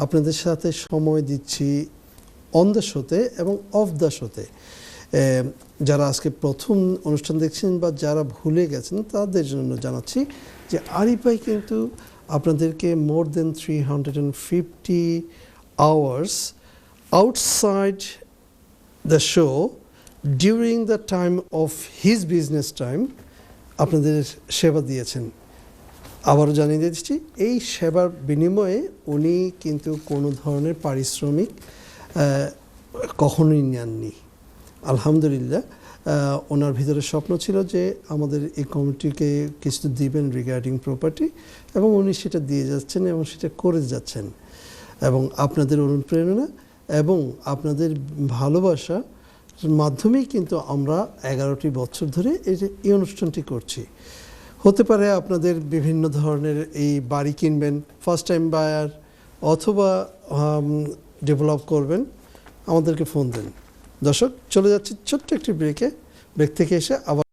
আপনাদের সাথে সময় দিচ্ছি অন দ্য শোতে এবং অফ দ্য শোতে, যারা আজকে প্রথম অনুষ্ঠান দেখছেন বা যারা ভুলে গেছেন তাদের জন্য জানাচ্ছি যে আরিফ ভাই কিন্তু আপনাদেরকে মোর দেন 350 hours outside the show during the time of his business time আপনাদের সেবা দিয়েছেন। আবারও জানিয়ে দিচ্ছি, এই সেবার বিনিময়ে উনি কিন্তু কোনো ধরনের পারিশ্রমিক কখনোই নেননি। আলহামদুলিল্লাহ, ওনার ভিতরে স্বপ্ন ছিল যে আমাদের এই কমিটিকে কিছু দিবেন রিগার্ডিং প্রপার্টি এবং উনি সেটা দিয়ে যাচ্ছেন এবং সেটা করে যাচ্ছেন। এবং আপনাদের অনুপ্রেরণা এবং আপনাদের ভালোবাসার মাধ্যমেই কিন্তু আমরা 11টি বছর ধরে এই অনুষ্ঠানটি করছি। হতে পারে আপনাদের বিভিন্ন ধরনের এই বাড়ি কিনবেন, ফার্স্ট টাইম বায়ার, অথবা ডেভেলপ করবেন, আমাদেরকে ফোন দেন। দর্শক, চলে যাচ্ছি ছোট্ট একটি ব্রেক থেকে এসে আবার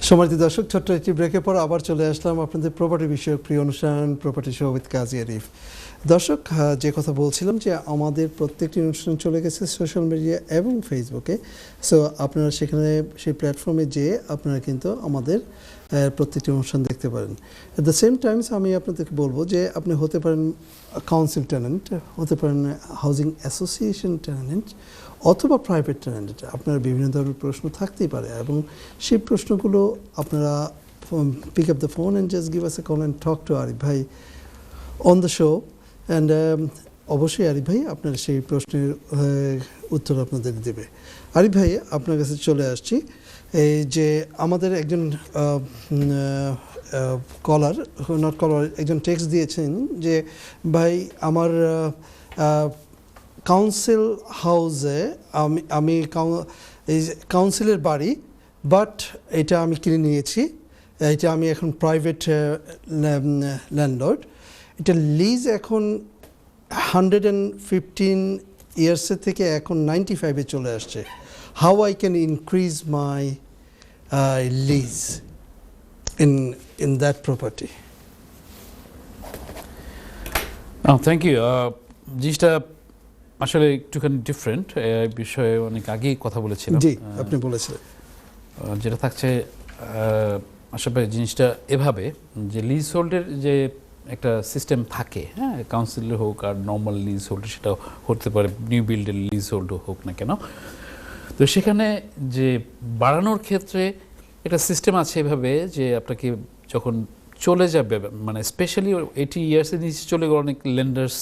সম্মানিত দর্শক, ছোট্ট একটি ব্রেকের পর আবার চলে আসলাম আপনাদের প্রপার্টি বিষয়ক প্রিয় অনুষ্ঠান প্রপার্টি শো উইথ কাজী আরিফ। দর্শক, যে কথা বলছিলাম যে আমাদের প্রত্যেকটি অনুষ্ঠান চলে গেছে সোশ্যাল মিডিয়া এবং ফেসবুকে। সো আপনারা সেখানে সেই প্ল্যাটফর্মে যেয়ে আপনারা কিন্তু আমাদের প্রত্যেকটি অনুষ্ঠান দেখতে পারেন। অ্যাট দ্য সেম টাইমস আমি আপনাদেরকে বলবো যে আপনি হতে পারেন কাউন্সিল টেনেন্ট, হতে পারেন হাউজিং অ্যাসোসিয়েশন টেনেন্ট অথবা প্রাইভেট টেনেন্ট। আপনার বিভিন্ন ধরনের প্রশ্ন থাকতেই পারে এবং সেই প্রশ্নগুলো আপনারা pick up the phone and just give us a call and talk to Arif ভাই অন দ্য শো। অ্যান্ড অবশ্যই আরিফ ভাই আপনার সেই প্রশ্নের উত্তর আপনাদের দেবে। আরিফ ভাই, আপনার কাছে চলে আসছি। এই যে আমাদের একজন একজন টেক্সট দিয়েছেন যে ভাই আমার কাউন্সিল হাউসে আমি এই কাউন্সিলের বাড়ি, বাট এটা আমি কিনে নিয়েছি, এটা আমি এখন প্রাইভেট ল্যান্ডলর্ড, এটা লিজ এখন 115 ইয়ার্সের থেকে এখন 95-এ চলে আসছে। How I can increase my lease in that property? Thank you. জিনিসটা আসলে একটুখানি ডিফারেন্ট, বিষয়ে অনেক আগেই কথা বলেছিলাম। জি, আপনি বলেছিলেন। যেটা থাকছে আসলে জিনিসটা এভাবে যে লিজ হোল্ডের যে একটা সিস্টেম থাকে, হ্যাঁ, কাউন্সিলের হোক আর নর্মাল লিজ হোল্ড, সেটা হতে পারে নিউ বিল্ডের লিজ হোল্ড হোক না কেন। তো সেখানে যে বাড়ানোর ক্ষেত্রে একটা সিস্টেম আছে এভাবে যে আপনাকে যখন চলে যাবে, মানে স্পেশালি 80 ইয়ার্সের নিচে চলে গেলে অনেক লেন্ডার্স,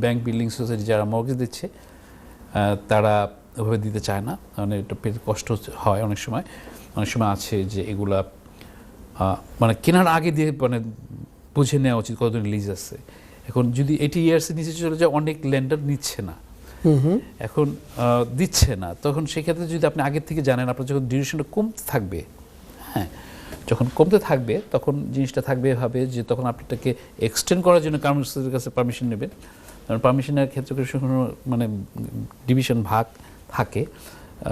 ব্যাংক, বিল্ডিং সোসাইটি যারা মর্গেজ দিচ্ছে তারা ওভাবে দিতে চায় না, মানে এটা পেতে কষ্ট হয় অনেক সময় আছে যে এগুলা মানে কেনার আগে দিয়ে মানে বুঝে নেওয়া উচিত কতদিন লিজ আছে। এখন যদি 80 ইয়ার্সের নিচে চলে যায় অনেক লেন্ডার নিচ্ছে না, এখন দিচ্ছে না, তখন সেক্ষেত্রে যদি আপনি আগের থেকে জানেন আপনার যখন ডিউরেশনটা কমতে থাকবে, হ্যাঁ, যখন কমতে থাকবে তখন জিনিসটা থাকবে এভাবে যে তখন আপনাকে এক্সটেন্ড করার জন্য কাউন্সিলের কাছে পারমিশন নেবেন। কারণ পারমিশনের ক্ষেত্রে মানে ডিভিশন ভাগ থাকে।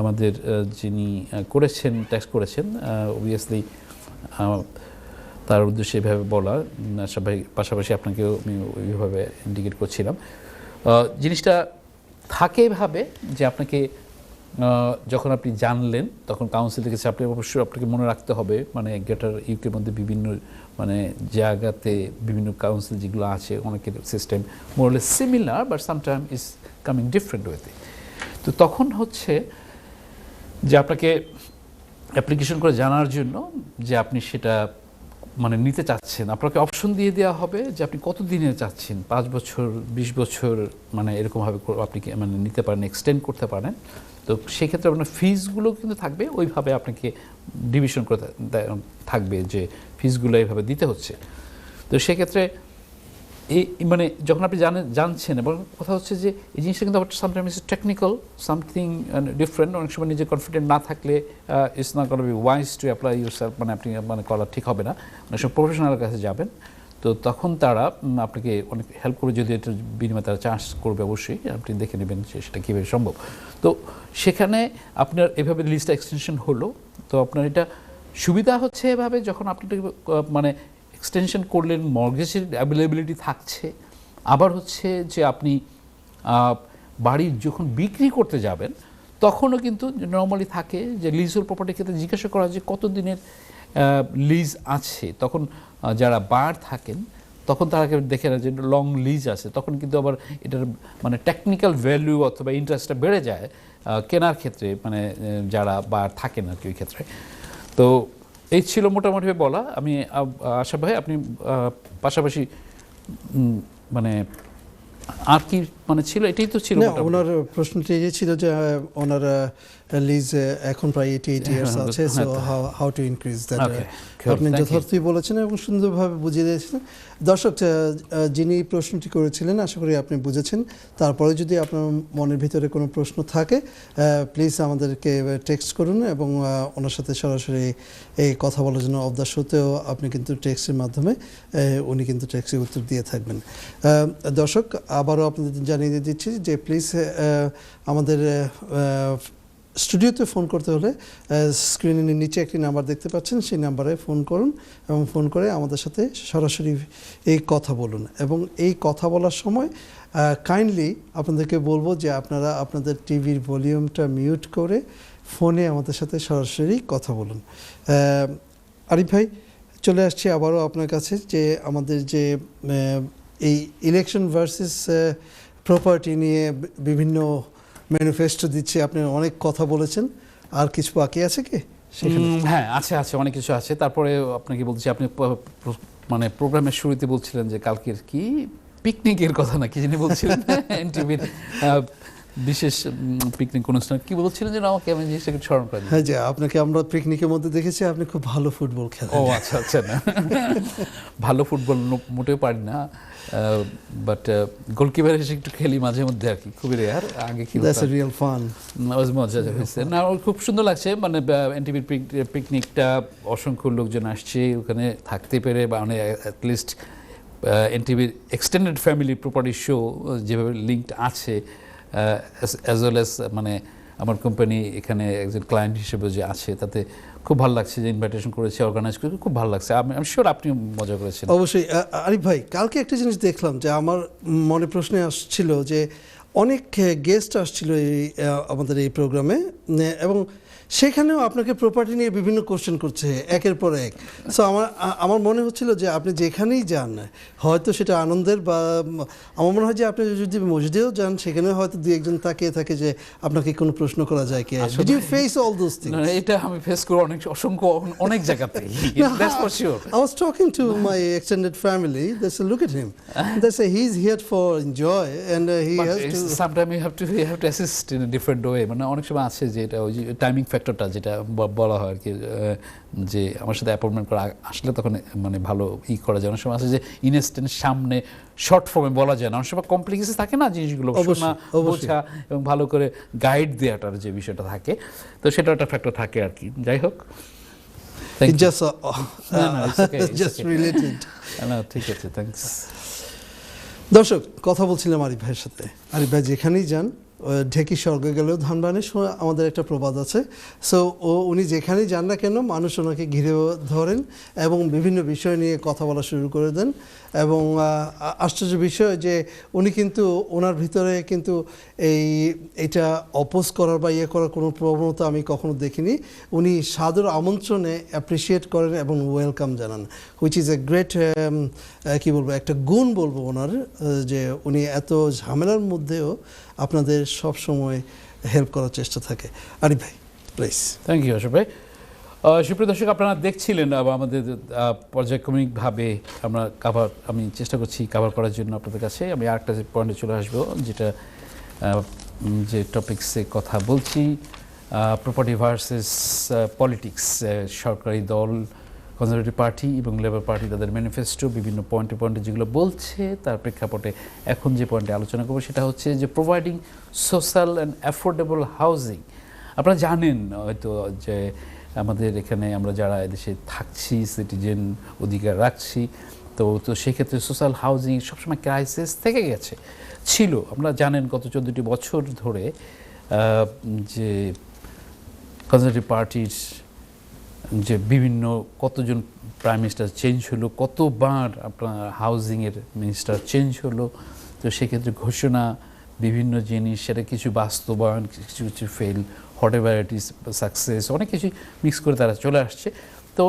আমাদের যিনি করেছেন ট্যাক্স করেছেন, অবভিয়াসলি তার উদ্দেশ্যে এভাবে বলা, সবাই পাশাপাশি আপনাকেও আমি ওইভাবে ইন্ডিকেট করছিলাম। জিনিসটা থাকে এভাবে যে আপনাকে যখন আপনি জানলেন তখন কাউন্সিলের কাছে আপনি অবশ্যই আপনাকে মনে রাখতে হবে মানে গ্রেটার ইউকের মধ্যে বিভিন্ন মানে জায়গাতে বিভিন্ন কাউন্সিল যেগুলো আছে অনেকের system মোরলেস similar but sometime is coming different ওয়েতে। তো তখন হচ্ছে যে আপনাকে অ্যাপ্লিকেশন করে জানার জন্য যে আপনি সেটা মানে নিতে চাচ্ছেন, আপনাকে অপশন দিয়ে দেওয়া হবে যে আপনি কত দিনে চাচ্ছেন, 5 বছর 20 বছর মানে এরকমভাবে আপনি মানে নিতে পারেন, এক্সটেন্ড করতে পারেন। তো সেক্ষেত্রে আপনার ফিসগুলো কিন্তু থাকবে ওইভাবে আপনাকে ডিভিশন করে থাকবে যে ফিসগুলো এইভাবে দিতে হচ্ছে। তো সেক্ষেত্রে এই মানে যখন আপনি জানছেন এবং কথা হচ্ছে যে এই জিনিসটা কিন্তু সামটাইমস টেকনিক্যাল সামথিং ডিফারেন্ট, অনেক সময় নিজে কনফিডেন্ট না থাকলে it's not gonna be wise to apply yourself, মানে আপনি মানে করা ঠিক হবে না, অনেক সময় প্রফেশনালের কাছে যাবেন। তো তখন তারা আপনাকে অনেক হেল্প করবে, যদি এটার বিনিময়ে তারা চার্জ করবে অবশ্যই আপনি দেখে নেবেন যে সেটা কীভাবে সম্ভব। তো সেখানে আপনার এভাবে লিস্টটা এক্সটেনশন হলো। তো আপনার এটা সুবিধা হচ্ছে এভাবে যখন আপনি মানে এক্সটেনশন করলেন মর্গেজের অ্যাভেলেবিলিটি থাকছে, আবার হচ্ছে যে আপনি বাড়ি যখন বিক্রি করতে যাবেন তখনও কিন্তু নর্মালি থাকে যে লিজের প্রপার্টির ক্ষেত্রে জিজ্ঞাসা করা যে কত দিনের লিজ আছে। তখন যারা বায়ার থাকেন তখন তারা দেখে না যে লং লিজ আছে, তখন কিন্তু আবার এটার মানে টেকনিক্যাল ভ্যালু অথবা ইন্টারেস্টটা বেড়ে যায় কেনার ক্ষেত্রে, মানে যারা বায়ার থাকেন আর কি ওই ক্ষেত্রে। তো এই ছিল মোটামুটিভাবে বলা। আমি আশা ভাই আপনি পাশাপাশি মানে আর কি মানে ছিল, এটাই তো ছিল। ওনার প্রশ্নটি এই ছিল যে ওনার লিজ এখন প্রায় 88 ইয়ার্স আছে, so how to increase that. আপনি যথার্থই বলেছেন এবং সুন্দরভাবে বুঝিয়ে দিয়েছেন। দর্শক যিনি প্রশ্নটি করেছিলেন আশা করি আপনি বুঝেছেন। তারপরে যদি আপনার মনের ভিতরে কোনো প্রশ্ন থাকে প্লিজ আমাদেরকে টেক্সট করুন এবং ওনার সাথে সরাসরি এই কথা বলার জন্য অফ দ্য শোতেও আপনি কিন্তু টেক্সটের মাধ্যমে উনি কিন্তু টেক্সটের উত্তর দিয়ে থাকবেন। দর্শক আবারও আপনাদের জানিয়ে দিচ্ছি যে প্লিজ আমাদের স্টুডিওতে ফোন করতে হলে স্ক্রিনের নিচে একটি নাম্বার দেখতে পাচ্ছেন, সেই নাম্বারে ফোন করুন এবং ফোন করে আমাদের সাথে সরাসরি এই কথা বলুন। এবং এই কথা বলার সময় কাইন্ডলি আপনাদেরকে বলবো যে আপনারা আপনাদের টিভির ভলিউমটা মিউট করে ফোনে আমাদের সাথে সরাসরি কথা বলুন। আরিফ ভাই চলে আসছি আবারও আপনার কাছে যে আমাদের যে এই ইলেকশন ভার্সেস প্রপার্টি নিয়ে বিভিন্ন ম্যানিফেস্টো দিচ্ছে, আপনি অনেক কথা বলেছেন, আর কিছু বাকি আছে কি? হ্যাঁ আছে অনেক কিছু আছে। তারপরে আপনাকে বলছি, আপনি মানে প্রোগ্রামের শুরুতে বলছিলেন যে কালকের কি পিকনিকের কথা না কি জানি বলছিলেন এনটিভির বিশেষ পিকনিক অনুষ্ঠান কি বলছিলেন যে আমাকে আমি জিনিসটাকে স্মরণ করি। হ্যাঁ যে আপনাকে আমরা পিকনিকের মধ্যে দেখেছি, আপনি খুব ভালো ফুটবল খেলেন। ও আচ্ছা না ভালো ফুটবল মোটেও পারি না, বাট গোলকিপার হিসেবে একটু খেলি মাঝে মধ্যে আর কি, খুবই রেয়ার। আগে কি রিয়েল ফান, মজা হয়েছে না, খুব সুন্দর লাগছে। মানে এনটিভির পিকনিকটা অসংখ্য লোকজন আসছে ওখানে থাকতে পেরে, বা মানে অ্যাটলিস্ট এনটিভির এক্সটেন্ডেড ফ্যামিলি প্রপার্টি শো যেভাবে লিঙ্কড আছে অ্যাজ ওয়েল অ্যাজ মানে আমার কোম্পানি এখানে একজন ক্লায়েন্ট হিসেবে যে আছে, তাতে খুব ভালো লাগছে যে ইনভাইটেশন করেছে, অর্গানাইজ করে খুব ভালো লাগছে। আমি শিওর আপনি মজা করেছেন। অবশ্যই আরিফ ভাই, কালকে একটা জিনিস দেখলাম যে আমার মনে প্রশ্নে আসছিল যে অনেক গেস্ট আসছিল এই আমাদের এই প্রোগ্রামে, এবং সেখানেও আপনাকে প্রপার্টি নিয়ে বিভিন্ন কোশ্চেন করছে একের পর এক। সো আমার মনে হচ্ছিল যে আপনি যেখানেই যান, হয়তো সেটা আনন্দের, বা আমার মনে হয় যে আপনি যদি মসজিদেও যান সেখানেও হয়তো দু একজন তাকিয়ে থাকে যে আপনাকে কোনো প্রশ্ন করা যায় কি। Did you face all those things? এটা আমি ফেস করি অসংখ্য অনেক জায়গাতে। That's for sure. I was talking to my extended family. They said, look at him. They say he's here for enjoy and he has to. Sometimes you have to assist in a different way. মানে অনেক সময় আছে যে এটা ওই যে timing ফ্যাক্টরটা যেটা বলা হয় আর কি, যে আমার সাথে অ্যাপয়েন্টমেন্ট করা আসলে তখন মানে ভালো করা যায়। অনেক সময় আছে যে ইনস্ট্যান্ট সামনে শর্ট ফর্মে বলা যায় না, অনেক সময় কমপ্লেক্সে থাকে না জিনিসগুলো, শোনা বোঝা এবং ভালো করে গাইড দেওয়াটার যে বিষয়টা থাকে, তো সেটা একটা ফ্যাক্টর থাকে আর কি। যাই হোক, just related. ঠিক আছে, থ্যাঙ্কস। দর্শক কথা বলছিলাম আরিফ ভাইয়ের সাথে। আরিফ ভাই যেখানেই যান ঢেকি স্বর্গে গেলেও ধান বানে আমাদের একটা প্রবাদ আছে। সো উনি যেখানেই যান না কেন মানুষ ওনাকে ঘিরে ধরেন এবং বিভিন্ন বিষয় নিয়ে কথা বলা শুরু করে দেন। এবং আশ্চর্য বিষয় যে উনি কিন্তু ওনার ভিতরে কিন্তু এটা অপোজ করার বা ইয়ে করার কোনো প্রবণতা আমি কখনো দেখিনি। উনি সাদর আমন্ত্রণে অ্যাপ্রিসিয়েট করেন এবং ওয়েলকাম জানান, হুইচ ইজ এ গ্রেট কী বলবো, একটা গুণ বলবো ওনার, যে উনি এত ঝামেলার মধ্যেও আপনাদের সব সময় হেল্প করার চেষ্টা থাকে। আরিফ ভাই প্লিজ। থ্যাংক ইউ আশরাফ ভাই। সুপ্রিয় দর্শক, আপনারা দেখছিলেন আমাদের পর্যায়ক্রমিকভাবে আমি চেষ্টা করছি কাভার করার জন্য আপনাদের কাছে। আমি আরেকটা পয়েন্টে চলে আসবো, যেটা যে টপিক্সে কথা বলছি, প্রপার্টি ভার্সেস পলিটিক্স। সরকারি দল কনজারভেটিভ পার্টি এবং লেবার পার্টি তাদের ম্যানিফেস্টো বিভিন্ন পয়েন্টে যেগুলো বলছে, তার প্রেক্ষাপটে এখন যে পয়েন্টে আলোচনা করবো সেটা হচ্ছে যে providing social and affordable housing. আপনারা জানেন হয়তো যে আমাদের এখানে আমরা যারা এদেশে থাকছি, সিটিজেন অধিকার রাখছি, তো সেক্ষেত্রে সোশ্যাল হাউজিং সবসময় ক্রাইসিস থেকে গেছে ছিল। আপনারা জানেন গত 14টি বছর ধরে যে কনজারভেটিভ পার্টির যে বিভিন্ন কতজন প্রাইম মিনিস্টার চেঞ্জ হলো, কতবার আপনার হাউজিংয়ের মিনিস্টার চেঞ্জ হলো, তো সেক্ষেত্রে ঘোষণা বিভিন্ন জিনিস, সেটা কিছু বাস্তবায়ন, কিছু কিছু fail, what ever it is success, অনেক কিছু মিক্স করে তারা চলে আসছে। তো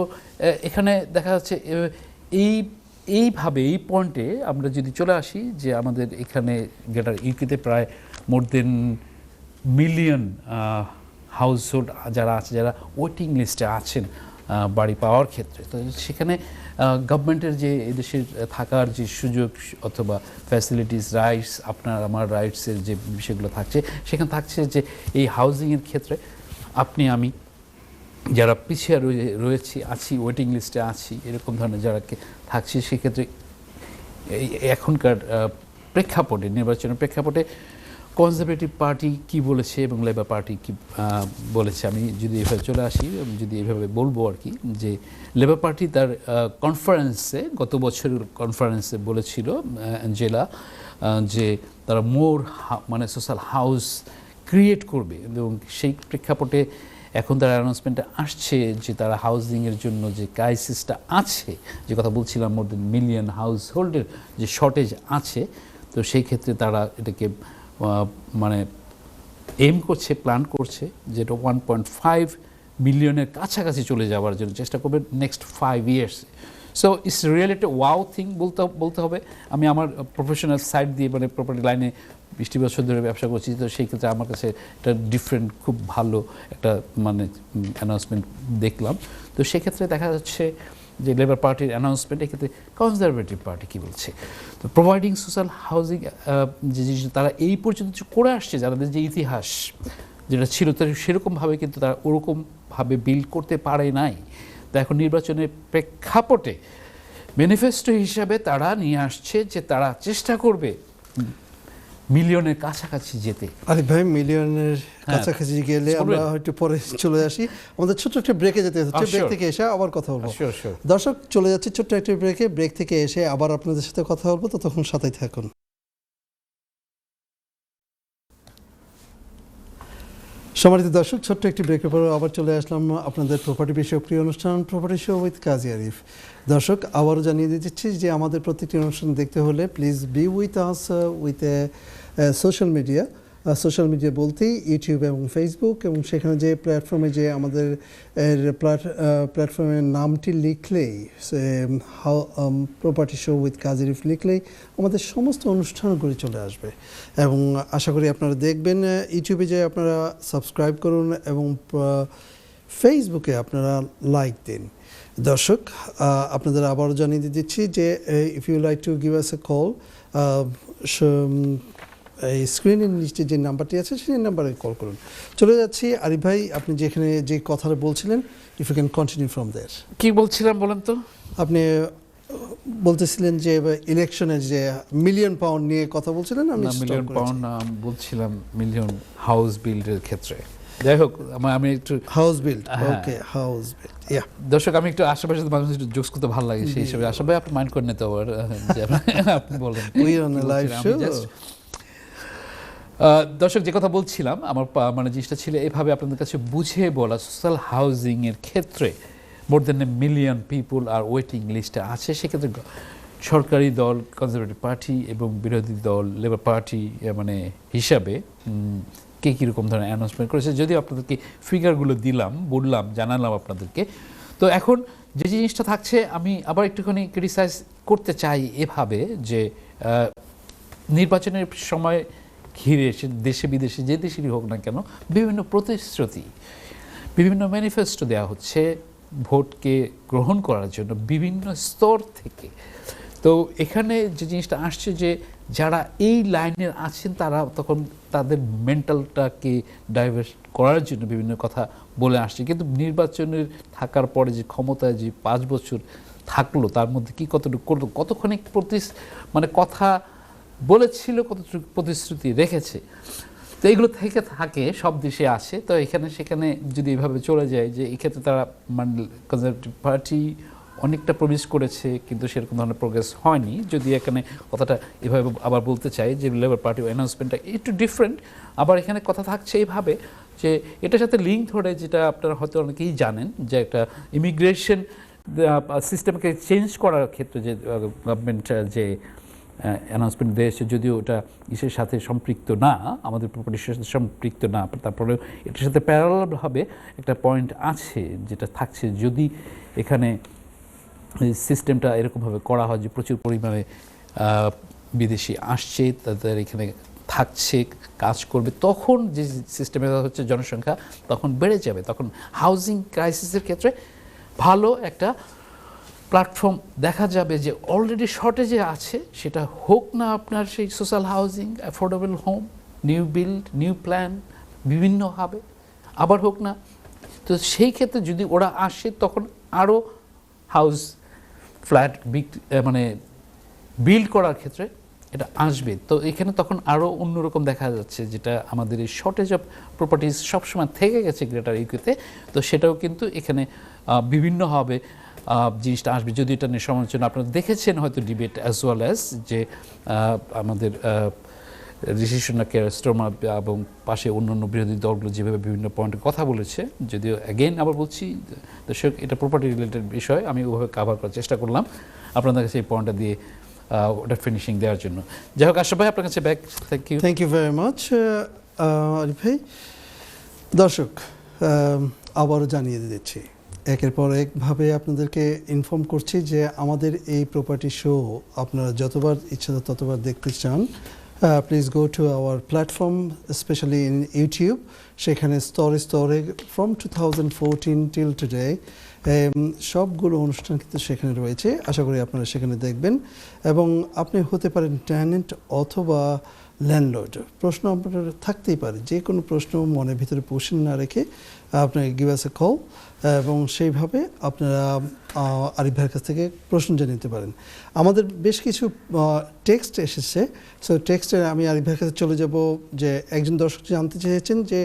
এখানে দেখা যাচ্ছে এইভাবে এই পয়েন্টে আমরা যদি চলে আসি যে আমাদের এখানে গ্রেটার ইউকেতে প্রায় মোর দেন মিলিয়ন হাউসহোল্ড যারা আছে, যারা ওয়েটিং লিস্টে আছেন বাড়ি পাওয়ার ক্ষেত্রে। তো সেখানে গভর্নমেন্টের যে এদেশের থাকার যে সুযোগ অথবা ফ্যাসিলিটিস, রাইটস, আপনার আমার রাইটসের যে বিষয়গুলো থাকছে, সেখানে থাকছে যে এই হাউজিংয়ের ক্ষেত্রে আপনি আমি যারা পিছিয়ে রয়েছি, আছি, ওয়েটিং লিস্টে আছি, এরকম ধরনের যারা থাকছি, সেক্ষেত্রে এখনকার প্রেক্ষাপটে, নির্বাচনের প্রেক্ষাপটে কনজারভেটিভ পার্টি কি বলেছে এবং লেবার পার্টি কি বলেছে, আমি যদি এভাবে চলে আসি, যদি এভাবে বলবো আর কি, যে লেবার পার্টি তার কনফারেন্সে, গত বছরের কনফারেন্সে বলেছিল অ্যাঞ্জেলা, যে তারা মানে সোশ্যাল হাউস ক্রিয়েট করবে। এবং সেই প্রেক্ষাপটে এখন তার অ্যানাউন্সমেন্টে আসছে যে তারা হাউজিংয়ের জন্য যে ক্রাইসিসটা আছে, যে কথা বলছিলাম, মোর দেন মিলিয়ন হাউস হোল্ডের যে শর্টেজ আছে, তো সেই ক্ষেত্রে তারা এটাকে মানে এম করছে, প্ল্যান করছে, যেটা 1.5 মিলিয়নের কাছাকাছি চলে যাওয়ার জন্য চেষ্টা করবে next 5 years. So it's really একটা ওয়াও থিং বলতে হবে। আমি আমার প্রফেশনাল সাইড দিয়ে, মানে প্রপার্টি লাইনে 20 বছর ধরে ব্যবসা করছি, তো সেই ক্ষেত্রে আমার কাছে একটা ডিফারেন্ট, খুব ভালো একটা মানে অ্যানাউন্সমেন্ট দেখলাম। তো সেক্ষেত্রে দেখা যাচ্ছে যে লেবার পার্টির অ্যানাউন্সমেন্ট, এক্ষেত্রে কনজারভেটিভ পার্টি কী বলছে, তো প্রোভাইডিং সোশ্যাল হাউজিং যে জিনিস তারা এই পর্যন্ত করে আসছে, যাদের যে ইতিহাস যেটা ছিল, তো সেরকমভাবে কিন্তু তারা ওরকমভাবে বিল্ড করতে পারে নাই। তো এখন নির্বাচনের প্রেক্ষাপটে ম্যানিফেস্টো হিসাবে তারা নিয়ে আসছে যে তারা চেষ্টা করবে মিলিয়নের কাছাকাছি যেতে। আরিফ ভাই, মিলিয়নের কাছাকাছি গেলে আমরা হয়তো পরে চলে আসি, আমাদের ছোট্ট একটা ব্রেকে যেতে হচ্ছে, ব্রেক থেকে এসে আবার কথা বলবো। দর্শক, চলে যাচ্ছে ছোট্ট একটা ব্রেকে, ব্রেক থেকে এসে আবার আপনাদের সাথে কথা বলবো, তো তখন সাথেই থাকুন। সম্মানিত দর্শক, ছোট্ট একটি ব্রেকের পর আবার চলে আসলাম আপনাদের প্রপার্টি বিষয়ক প্রিয় অনুষ্ঠান প্রপার্টি শো উইথ কাজী আরিফ। দর্শক, আবারও জানিয়ে দিচ্ছি যে আমাদের প্রত্যেকটি অনুষ্ঠান দেখতে হলে please be with us with social media. Social media বলতেই ইউটিউব এবং ফেসবুক, এবং সেখানে যে প্ল্যাটফর্মে যে আমাদের প্ল্যাটফর্মের নামটি লিখলেই, প্রপার্টি শো উইথ কাজী আরিফ লিখলেই আমাদের সমস্ত অনুষ্ঠানগুলি চলে আসবে। এবং আশা করি আপনারা দেখবেন, ইউটিউবে যে আপনারা সাবস্ক্রাইব করুন এবং ফেসবুকে আপনারা লাইক দিন। দর্শক, আপনাদের আবারও জানিয়ে দিচ্ছি যে if you like to give us a call, এই স্ক্রিনের নিচে যে নাম্বারটি আছে সেই নাম্বারে কল করুন। চলে যাচ্ছি আরিফ ভাই, আপনি যেখানে যে কথাটা বলছিলেন, if you can continue from there. কি বলছিলাম বলেন তো? আপনি বলতেছিলেন যে ইলেকশনের যে মিলিয়ন পাউন্ড নিয়ে কথা বলছিলেন। আমি মিলিয়ন পাউন্ড বলছিলাম মিলিয়ন হাউস বিল্ডের ক্ষেত্রে। যাই হোক, আমি একটু হাউস বিল্ড, ওকে, হাউস বিল্ড, ইয়া। দর্শক, আমি একটু আশেপাশে মানুষ একটু জোকস করতে ভালো লাগে, সেই হিসাবে আশা ভাই আপনি মাইন্ড করে নিতে পারেন, আপনি বলেন। We on a live show. দর্শক যে কথা বলছিলাম আমার মানে জিনিসটা ছিল এভাবে আপনাদের কাছে বুঝিয়ে বলা সোশ্যাল হাউজিংয়ের ক্ষেত্রে মোর দেন a million people R waiting লিস্টে আছে। সেক্ষেত্রে সরকারি দল কনজারভেটিভ পার্টি এবং বিরোধী দল লেবার পার্টি মানে হিসাবে কে কীরকম ধরনের অ্যানাউন্সমেন্ট করেছে, যদিও আপনাদেরকে ফিগারগুলো দিলাম, বললাম, জানালাম আপনাদেরকে। তো এখন যে জিনিসটা থাকছে আমি আবার একটুখানি ক্রিটিসাইজ করতে চাই এভাবে যে নির্বাচনের সময় ঘিরে দেশে বিদেশে যে দেশেরই হোক না কেন বিভিন্ন প্রতিশ্রুতি, বিভিন্ন ম্যানিফেস্টো দেওয়া হচ্ছে ভোটকে গ্রহণ করার জন্য বিভিন্ন স্তর থেকে। তো এখানে যে জিনিসটা আসছে যে যারা এই লাইনের আছেন তারা তখন তাদের মেন্টালটাকে ডাইভার্ট করার জন্য বিভিন্ন কথা বলে আসছে, কিন্তু নির্বাচনের থাকার পরে যে ক্ষমতায় যে 5 বছর থাকলো তার মধ্যে কি কতটুকু করলো, কতখানি মানে কথা বলেছিল, কতটুকু প্রতিশ্রুতি রেখেছে। তো এইগুলো থেকে থাকে সব দেশে আসে। তো এখানে সেখানে যদি এভাবে চলে যায় যে এক্ষেত্রে তারা মানে কনজারভেটিভ পার্টি অনেকটা প্রমিস করেছে কিন্তু সেরকম ধরনের প্রোগ্রেস হয়নি। যদি এখানে কথাটা এভাবে আবার বলতে চাই যে লেবার পার্টি অ্যানাউন্সমেন্টটা একটু ডিফারেন্ট। আবার এখানে কথা থাকছে এইভাবে যে এটার সাথে লিঙ্ক ধরে, যেটা আপনারা হয়তো অনেকেই জানেন, যে একটা ইমিগ্রেশন সিস্টেমকে চেঞ্জ করার ক্ষেত্রে যে গভর্নমেন্ট যে অ্যানাউন্সমেন্ট দিয়েছে, যদিও ওটা ইসের সাথে সম্পৃক্ত না, আমাদের প্রপার্টির সাথে সম্পৃক্ত না, তারপরেও এটার সাথে প্যারালালভাবে একটা পয়েন্ট আছে যেটা থাকছে। যদি এখানে সিস্টেমটা এরকমভাবে করা হয় যে প্রচুর পরিমাণে বিদেশি আসছে, তাদের এখানে থাকছে, কাজ করবে, তখন যে সিস্টেমে হচ্ছে জনসংখ্যা তখন বেড়ে যাবে। তখন হাউজিং ক্রাইসিসের ক্ষেত্রে ভালো একটা প্ল্যাটফর্ম দেখা যাবে যে অলরেডি শর্টেজে আছে, সেটা হোক না আপনার সেই social housing, affordable home, new build, new plan বিভিন্ন হবে, আবার হোক না। তো সেই ক্ষেত্রে যদি ওরা আসে তখন আরও হাউস ফ্ল্যাট মানে বিল্ড করার ক্ষেত্রে এটা আসবে। তো এখানে তখন আরও অন্যরকম দেখা যাচ্ছে, যেটা আমাদের এই শর্টেজ অফ প্রপার্টিজ সবসময় থেকে গেছে গ্রেটার ইউকেতে, তো সেটাও কিন্তু এখানে বিভিন্ন হবে জিনিসটা আসবে। যদি এটা নিয়ে সমালোচনা আপনারা দেখেছেন হয়তো ডিবেট অ্যাজ ওয়েল অ্যাজ যে আমাদের ঋষি সুনাক স্টোরমা এবং পাশে অন্যান্য বিরোধী দলগুলো যেভাবে বিভিন্ন পয়েন্টে কথা বলেছে, যদিও অ্যাগেইন আবার বলছি দর্শক এটা প্রপার্টি রিলেটেড বিষয়, আমি ওভাবে কাভার করার চেষ্টা করলাম আপনাদের কাছে এই পয়েন্টটা দিয়ে ওটা ফিনিশিং দেওয়ার জন্য। যাই হোক আশরাফ ভাই আপনার কাছে back. Thank you very much Arif ভাই। দর্শক আবারও জানিয়ে দিচ্ছি, একের পর একভাবে আপনাদেরকে ইনফর্ম করছি যে আমাদের এই প্রপার্টি শো আপনারা যতবার ইচ্ছা ততবার দেখতে চান, please go to our platform specially in YouTube. সেখানে স্তরে স্তরে ফ্রম 2014 টিল টুডে সবগুলো অনুষ্ঠান কিন্তু সেখানে রয়েছে। আশা করি আপনারা সেখানে দেখবেন এবং আপনি হতে পারেন ট্যানেন্ট অথবা ল্যান্ডলর্ড। প্রশ্ন আপনার থাকতেই পারে, যে কোনো প্রশ্ন মনের ভিতরে পোষণ না রেখে আপনাকে গিভ আস এ কল এবং সেইভাবে আপনারা আরিফ ভাইয়ের কাছ থেকে প্রশ্ন জেনে নিতে পারেন। আমাদের বেশ কিছু টেক্সট এসেছে, সো টেক্সটে আমি আরিফ ভাইয়ের কাছে চলে যাব। যে একজন দর্শক জানতে চেয়েছেন যে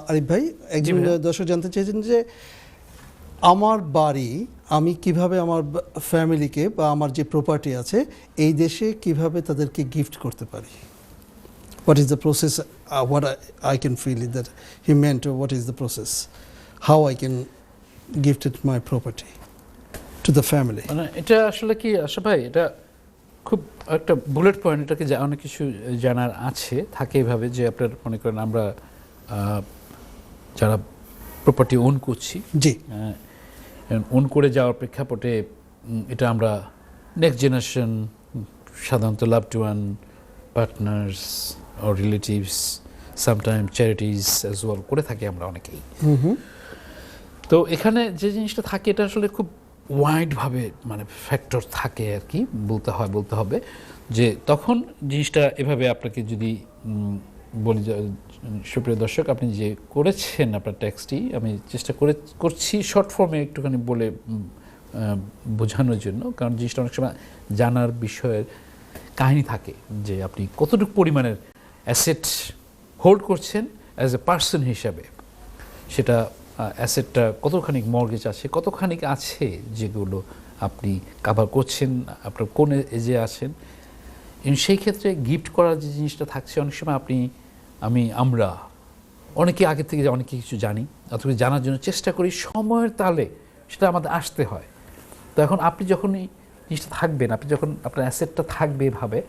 আরিফ ভাই, একজন দর্শক জানতে চেয়েছেন যে আমার বাড়ি আমি কিভাবে আমার ফ্যামিলিকে বা আমার যে প্রপার্টি আছে এই দেশে কিভাবে তাদেরকে গিফট করতে পারি। What is the process? What I can feel is that he meant what is the process? How I can gift it my property to the family? মানে এটা আসলে কি আশরাফ ভাই, এটা খুব একটা বুলেট পয়েন্ট, এটাকে অনেক কিছু জানার আছে থাকে এভাবে যে আপনার মনে করেন আমরা যারা প্রপার্টি ওন করছি, জি, ওন করে যাওয়ার প্রেক্ষাপটে এটা আমরা নেক্সট জেনারেশন, সাধারণত loved one, partners or relatives, sometimes charities as well করে থাকি আমরা অনেকেই। তো এখানে যে জিনিসটা থাকে এটা আসলে খুব ওয়াইডভাবে মানে ফ্যাক্টর থাকে আর কি, বলতে হবে যে তখন জিনিসটা এভাবে আপনাকে যদি বলি, সুপ্রিয় দর্শক আপনি যে করেছেন আপনার ট্যাক্সটি, আমি চেষ্টা করছি শর্ট ফর্মে একটুখানি বলে বোঝানোর জন্য, কারণ জিনিসটা অনেক সময় জানার বিষয়ের কাহিনী থাকে যে আপনি কতটুকু পরিমাণের অ্যাসেট হোল্ড করছেন অ্যাজ এ পার্সন হিসাবে, সেটা অ্যাসেটটা কতখানি মর্গেজ আছে, কতখানি আছে যেগুলো আপনি কাভার করছেন, আপনার কোন এজে আছেন। সেই ক্ষেত্রে গিফট করার যে জিনিসটা থাকছে অনেক সময় আপনি আমরা অনেকে আগে থেকে অনেকে কিছু জানি অথবা জানার জন্য চেষ্টা করি, সময়ের তালে সেটা আমাদের আসতে হয়। তো এখন আপনি যখনই জিনিসটা থাকবেন, আপনি যখন আপনার অ্যাসেটটা থাকবে এভাবে,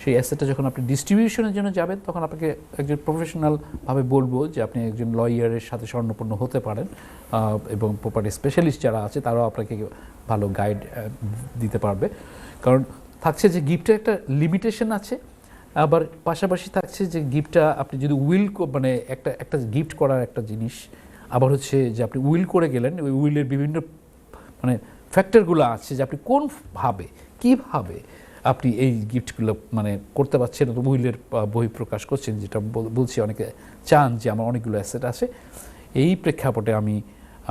সেই অ্যাসেটটা যখন আপনি ডিস্ট্রিবিউশনের জন্য যাবেন, তখন আপনাকে একজন প্রফেশনালভাবে বলবো যে আপনি একজন লয়ারের সাথে স্বর্ণপন্ন হতে পারেন, এবং প্রপার্টি স্পেশালিস্ট যারা আছে তারাও আপনাকে ভালো গাইড দিতে পারবে। কারণ থাকছে যে গিফটের একটা লিমিটেশন আছে, আবার পাশাপাশি থাকছে যে গিফটটা আপনি যদি মানে একটা গিফট করার একটা জিনিস, আবার হচ্ছে যে আপনি উইল করে গেলেন, ওই উইলের বিভিন্ন মানে ফ্যাক্টরগুলো আছে যে আপনি কোনভাবে কীভাবে আপনি এই গিফটগুলো মানে করতে পারছেন, উইলের বই প্রকাশ করছেন, যেটা বলছি অনেকে চান যে আমার অনেকগুলো অ্যাসেট আছে। এই প্রেক্ষাপটে আমি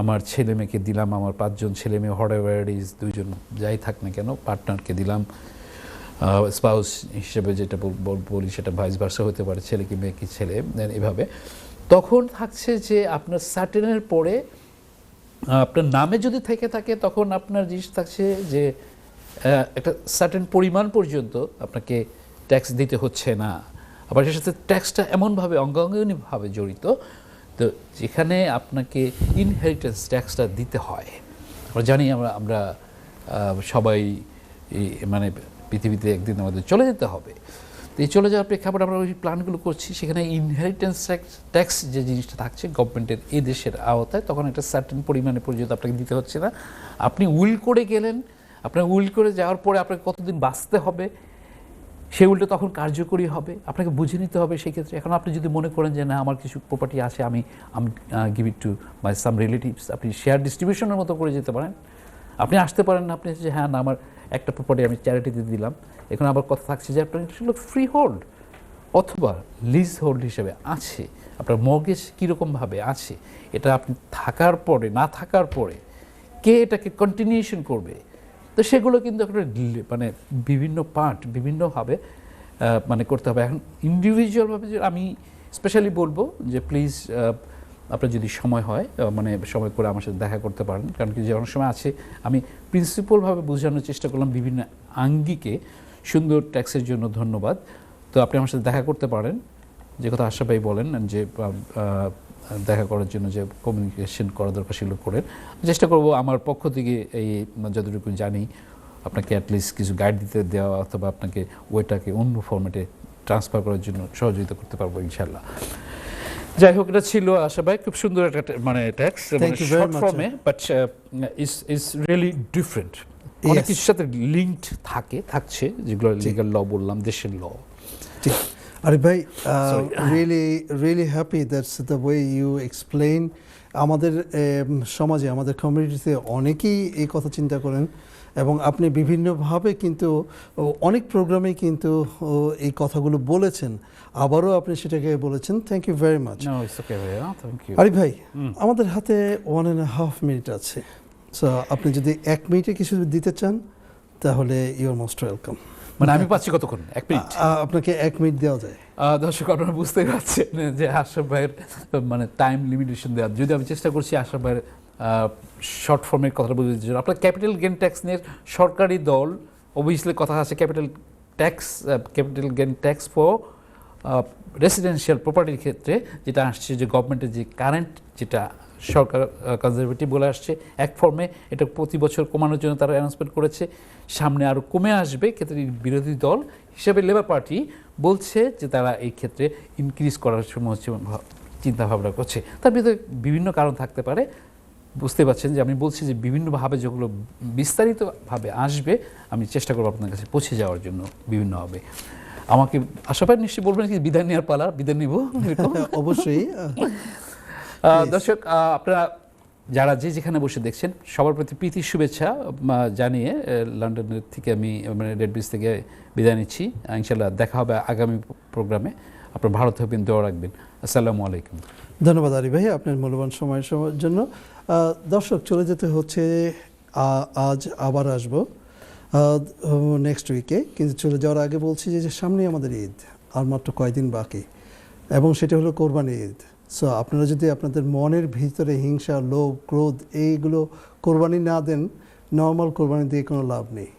আমার ছেলে মেয়েকে দিলাম, আমার 5 জন ছেলে মেয়ে হোয়াটএভার ইজ, 2 জন যাই থাক না কেন, পার্টনারকে দিলাম, স্পাউস হিসেবে যেটা বলি সেটা ভাইস ভার্সা হতে পারে, ছেলেকে মেয়েকে ছেলে, এভাবে। তখন থাকছে যে আপনার সার্টেনের পরে আপনার নামে যদি থেকে থাকে, তখন আপনার জিনিস থাকছে যে একটা সার্টেন পরিমাণ পর্যন্ত আপনাকে ট্যাক্স দিতে হচ্ছে না। আবার সেটার সাথে ট্যাক্সটা এমনভাবে অঙ্গাঙ্গিভাবে জড়িত, তো যেখানে আপনাকে ইনহেরিটেন্স ট্যাক্সটা দিতে হয়। আমরা জানি আমরা সবাই মানে পৃথিবীতে একদিন আমাদের চলে যেতে হবে। তো এই চলে যাওয়ার প্রেক্ষাপটে আমরা ওই প্ল্যানগুলো করছি, সেখানে ইনহেরিটেন্স ট্যাক্স যে জিনিসটা থাকছে গভর্নমেন্টের এই দেশের আওতায়, তখন একটা সার্টেন পরিমাণে পর্যন্ত আপনাকে দিতে হচ্ছে না। আপনি উইল করে গেলেন, আপনার উইল করে যাওয়ার পরে আপনাকে কতদিন বাঁচতে হবে, সেই উইলটা তখন কার্যকরী হবে, আপনাকে বুঝে নিতে হবে সেই ক্ষেত্রে। এখন আপনি যদি মনে করেন যে না আমার কিছু প্রপার্টি আছে, আমি give it to my some relatives, আপনি শেয়ার ডিস্ট্রিবিউশনের মতো করে যেতে পারেন। আপনি আসতে পারেন না, আপনি যে হ্যাঁ না আমার একটা প্রপার্টি আমি চ্যারিটিতে দিলাম, এখন আবার কথা থাকছে যে আপনার সেগুলো ফ্রি হোল্ড অথবা লিজ হোল্ড হিসেবে আছে, আপনার মর্গেজ কীরকমভাবে আছে, এটা আপনি থাকার পরে না থাকার পরে কে এটাকে কন্টিনিউশন করবে। তো সেগুলো কিন্তু একটা মানে বিভিন্ন পার্ট বিভিন্নভাবে মানে করতে হবে। এখন ইন্ডিভিজুয়ালভাবে আমি স্পেশালি বলবো যে প্লিজ আপনার যদি সময় হয়, মানে সময় করে আমার সাথে দেখা করতে পারেন। কারণ কি যে অনেক সময় আছে, আমি প্রিন্সিপালভাবে বোঝানোর চেষ্টা করলাম বিভিন্ন আঙ্গিকে। সুন্দর ট্যাক্সের জন্য ধন্যবাদ। তো আপনি আমার সাথে দেখা করতে পারেন, যে কথা আশা ভাই বলেন যে দেখা করার জন্য যে কমিউনিকেশন করা দরকার সেগুলো করেন। চেষ্টা করব আমার পক্ষ থেকে এই যতটুকু জানি আপনাকে অ্যাটলিস্ট কিছু গাইড দিতে দেওয়া, অথবা আপনাকে ওইটাকে অন্য ফরম্যাটে ট্রান্সফার করার জন্য সহযোগিতা করতে পারবো ইনশাল্লাহ। যাই হোক, এটা ছিল আশা ভাই খুব সুন্দর একটা মানে ট্যাক্স, শর্ট ফর্মে, বাট ইজ রিয়েলি ডিফারেন্ট। অনেক কিছুর সাথে লিঙ্কড থাকছে, যেগুলো লিগ্যাল ল বললাম, দেশের ল। Arif bhai, really happy that's the way you explain. আমাদের সমাজে, আমাদের কমিউনিটিতে অনেকেই এই কথা চিন্তা করেন, এবং আপনি বিভিন্নভাবে কিন্তু অনেক প্রোগ্রামে কিন্তু এই কথাগুলো বলেছেন, আবারও আপনি সেটাকে বলেছেন। Thank you very much. Arif ভাই, আমাদের হাতে 1.5 মিনিট আছে, সো আপনি যদি 1 মিনিটে কিছু দিতে চান তাহলে ইউ আর মোস্ট ওয়েলকাম। মানে আমি পাচ্ছি কতক্ষণ? 1 মিনিট? আপনাকে 1 মিনিট দেওয়া যায়। দর্শক আপনারা বুঝতেই পারছেন যে আশরাফ ভাইয়ের মানে টাইম লিমিটেশন দেওয়ার, যদি আমি চেষ্টা করছি আশরাফ ভাইয়ের শর্ট ফর্মের কথাটা বুঝতে জন্য। আপনার ক্যাপিটাল গেন ট্যাক্স নিয়ে সরকারি দল অবভিয়াসলি কথা আছে, capital gain tax for residential প্রপার্টির ক্ষেত্রে যেটা আসছে, যে গভর্নমেন্টের যে কারেন্ট যেটা সরকার কনজারভেটিভ বলে আসছে এক ফর্মে, এটা প্রতি বছর কমানোর জন্য তারা অ্যানাউন্সমেন্ট করেছে, সামনে আরও কমে আসবে। ক্ষেত্রে বিরোধী দল হিসেবে লেবার পার্টি বলছে যে তারা এই ক্ষেত্রে ইনক্রিজ করার সময় চিন্তাভাবনা করছে। তার ভিতরে বিভিন্ন কারণ থাকতে পারে, বুঝতে পারছেন যে আমি বলছি যে বিভিন্নভাবে যেগুলো বিস্তারিতভাবে আসবে, আমি চেষ্টা করবো আপনার কাছে পৌঁছে যাওয়ার জন্য বিভিন্নভাবে। আমাকে আশা পাই নিশ্চয়ই বলবেন কি বিদায় নেওয়ার পালা, বিদায় নিব অবশ্যই। দর্শক আপনারা যারা যেখানে বসে দেখছেন, সবার প্রতি প্রীতির শুভেচ্ছা জানিয়ে লন্ডনের থেকে আমি মানে রেড ব্রিজ থেকে বিদায় নিচ্ছি। ইনশাল্লাহ দেখা হবে আগামী প্রোগ্রামে। আপনার ভালো থাকবেন, দোয়া রাখবেন। আসসালামু আলাইকুম। ধন্যবাদ আরিফ ভাই আপনার মূল্যবান সময়ের জন্য। দর্শক চলে যেতে হচ্ছে, আজ আবার আসবো নেক্সট উইকে, কিন্তু চলে যাওয়ার আগে বলছি যে সামনে আমাদের ঈদ আর মাত্র কয়েকদিন বাকি, এবং সেটা হলো কোরবানি ঈদ। সো আপনারা যদি আপনাদের মনের ভিতরে হিংসা, লোভ, ক্রোধ এইগুলো কোরবানি না দেন, নর্মাল কোরবানি দিয়ে কোনো লাভ নেই।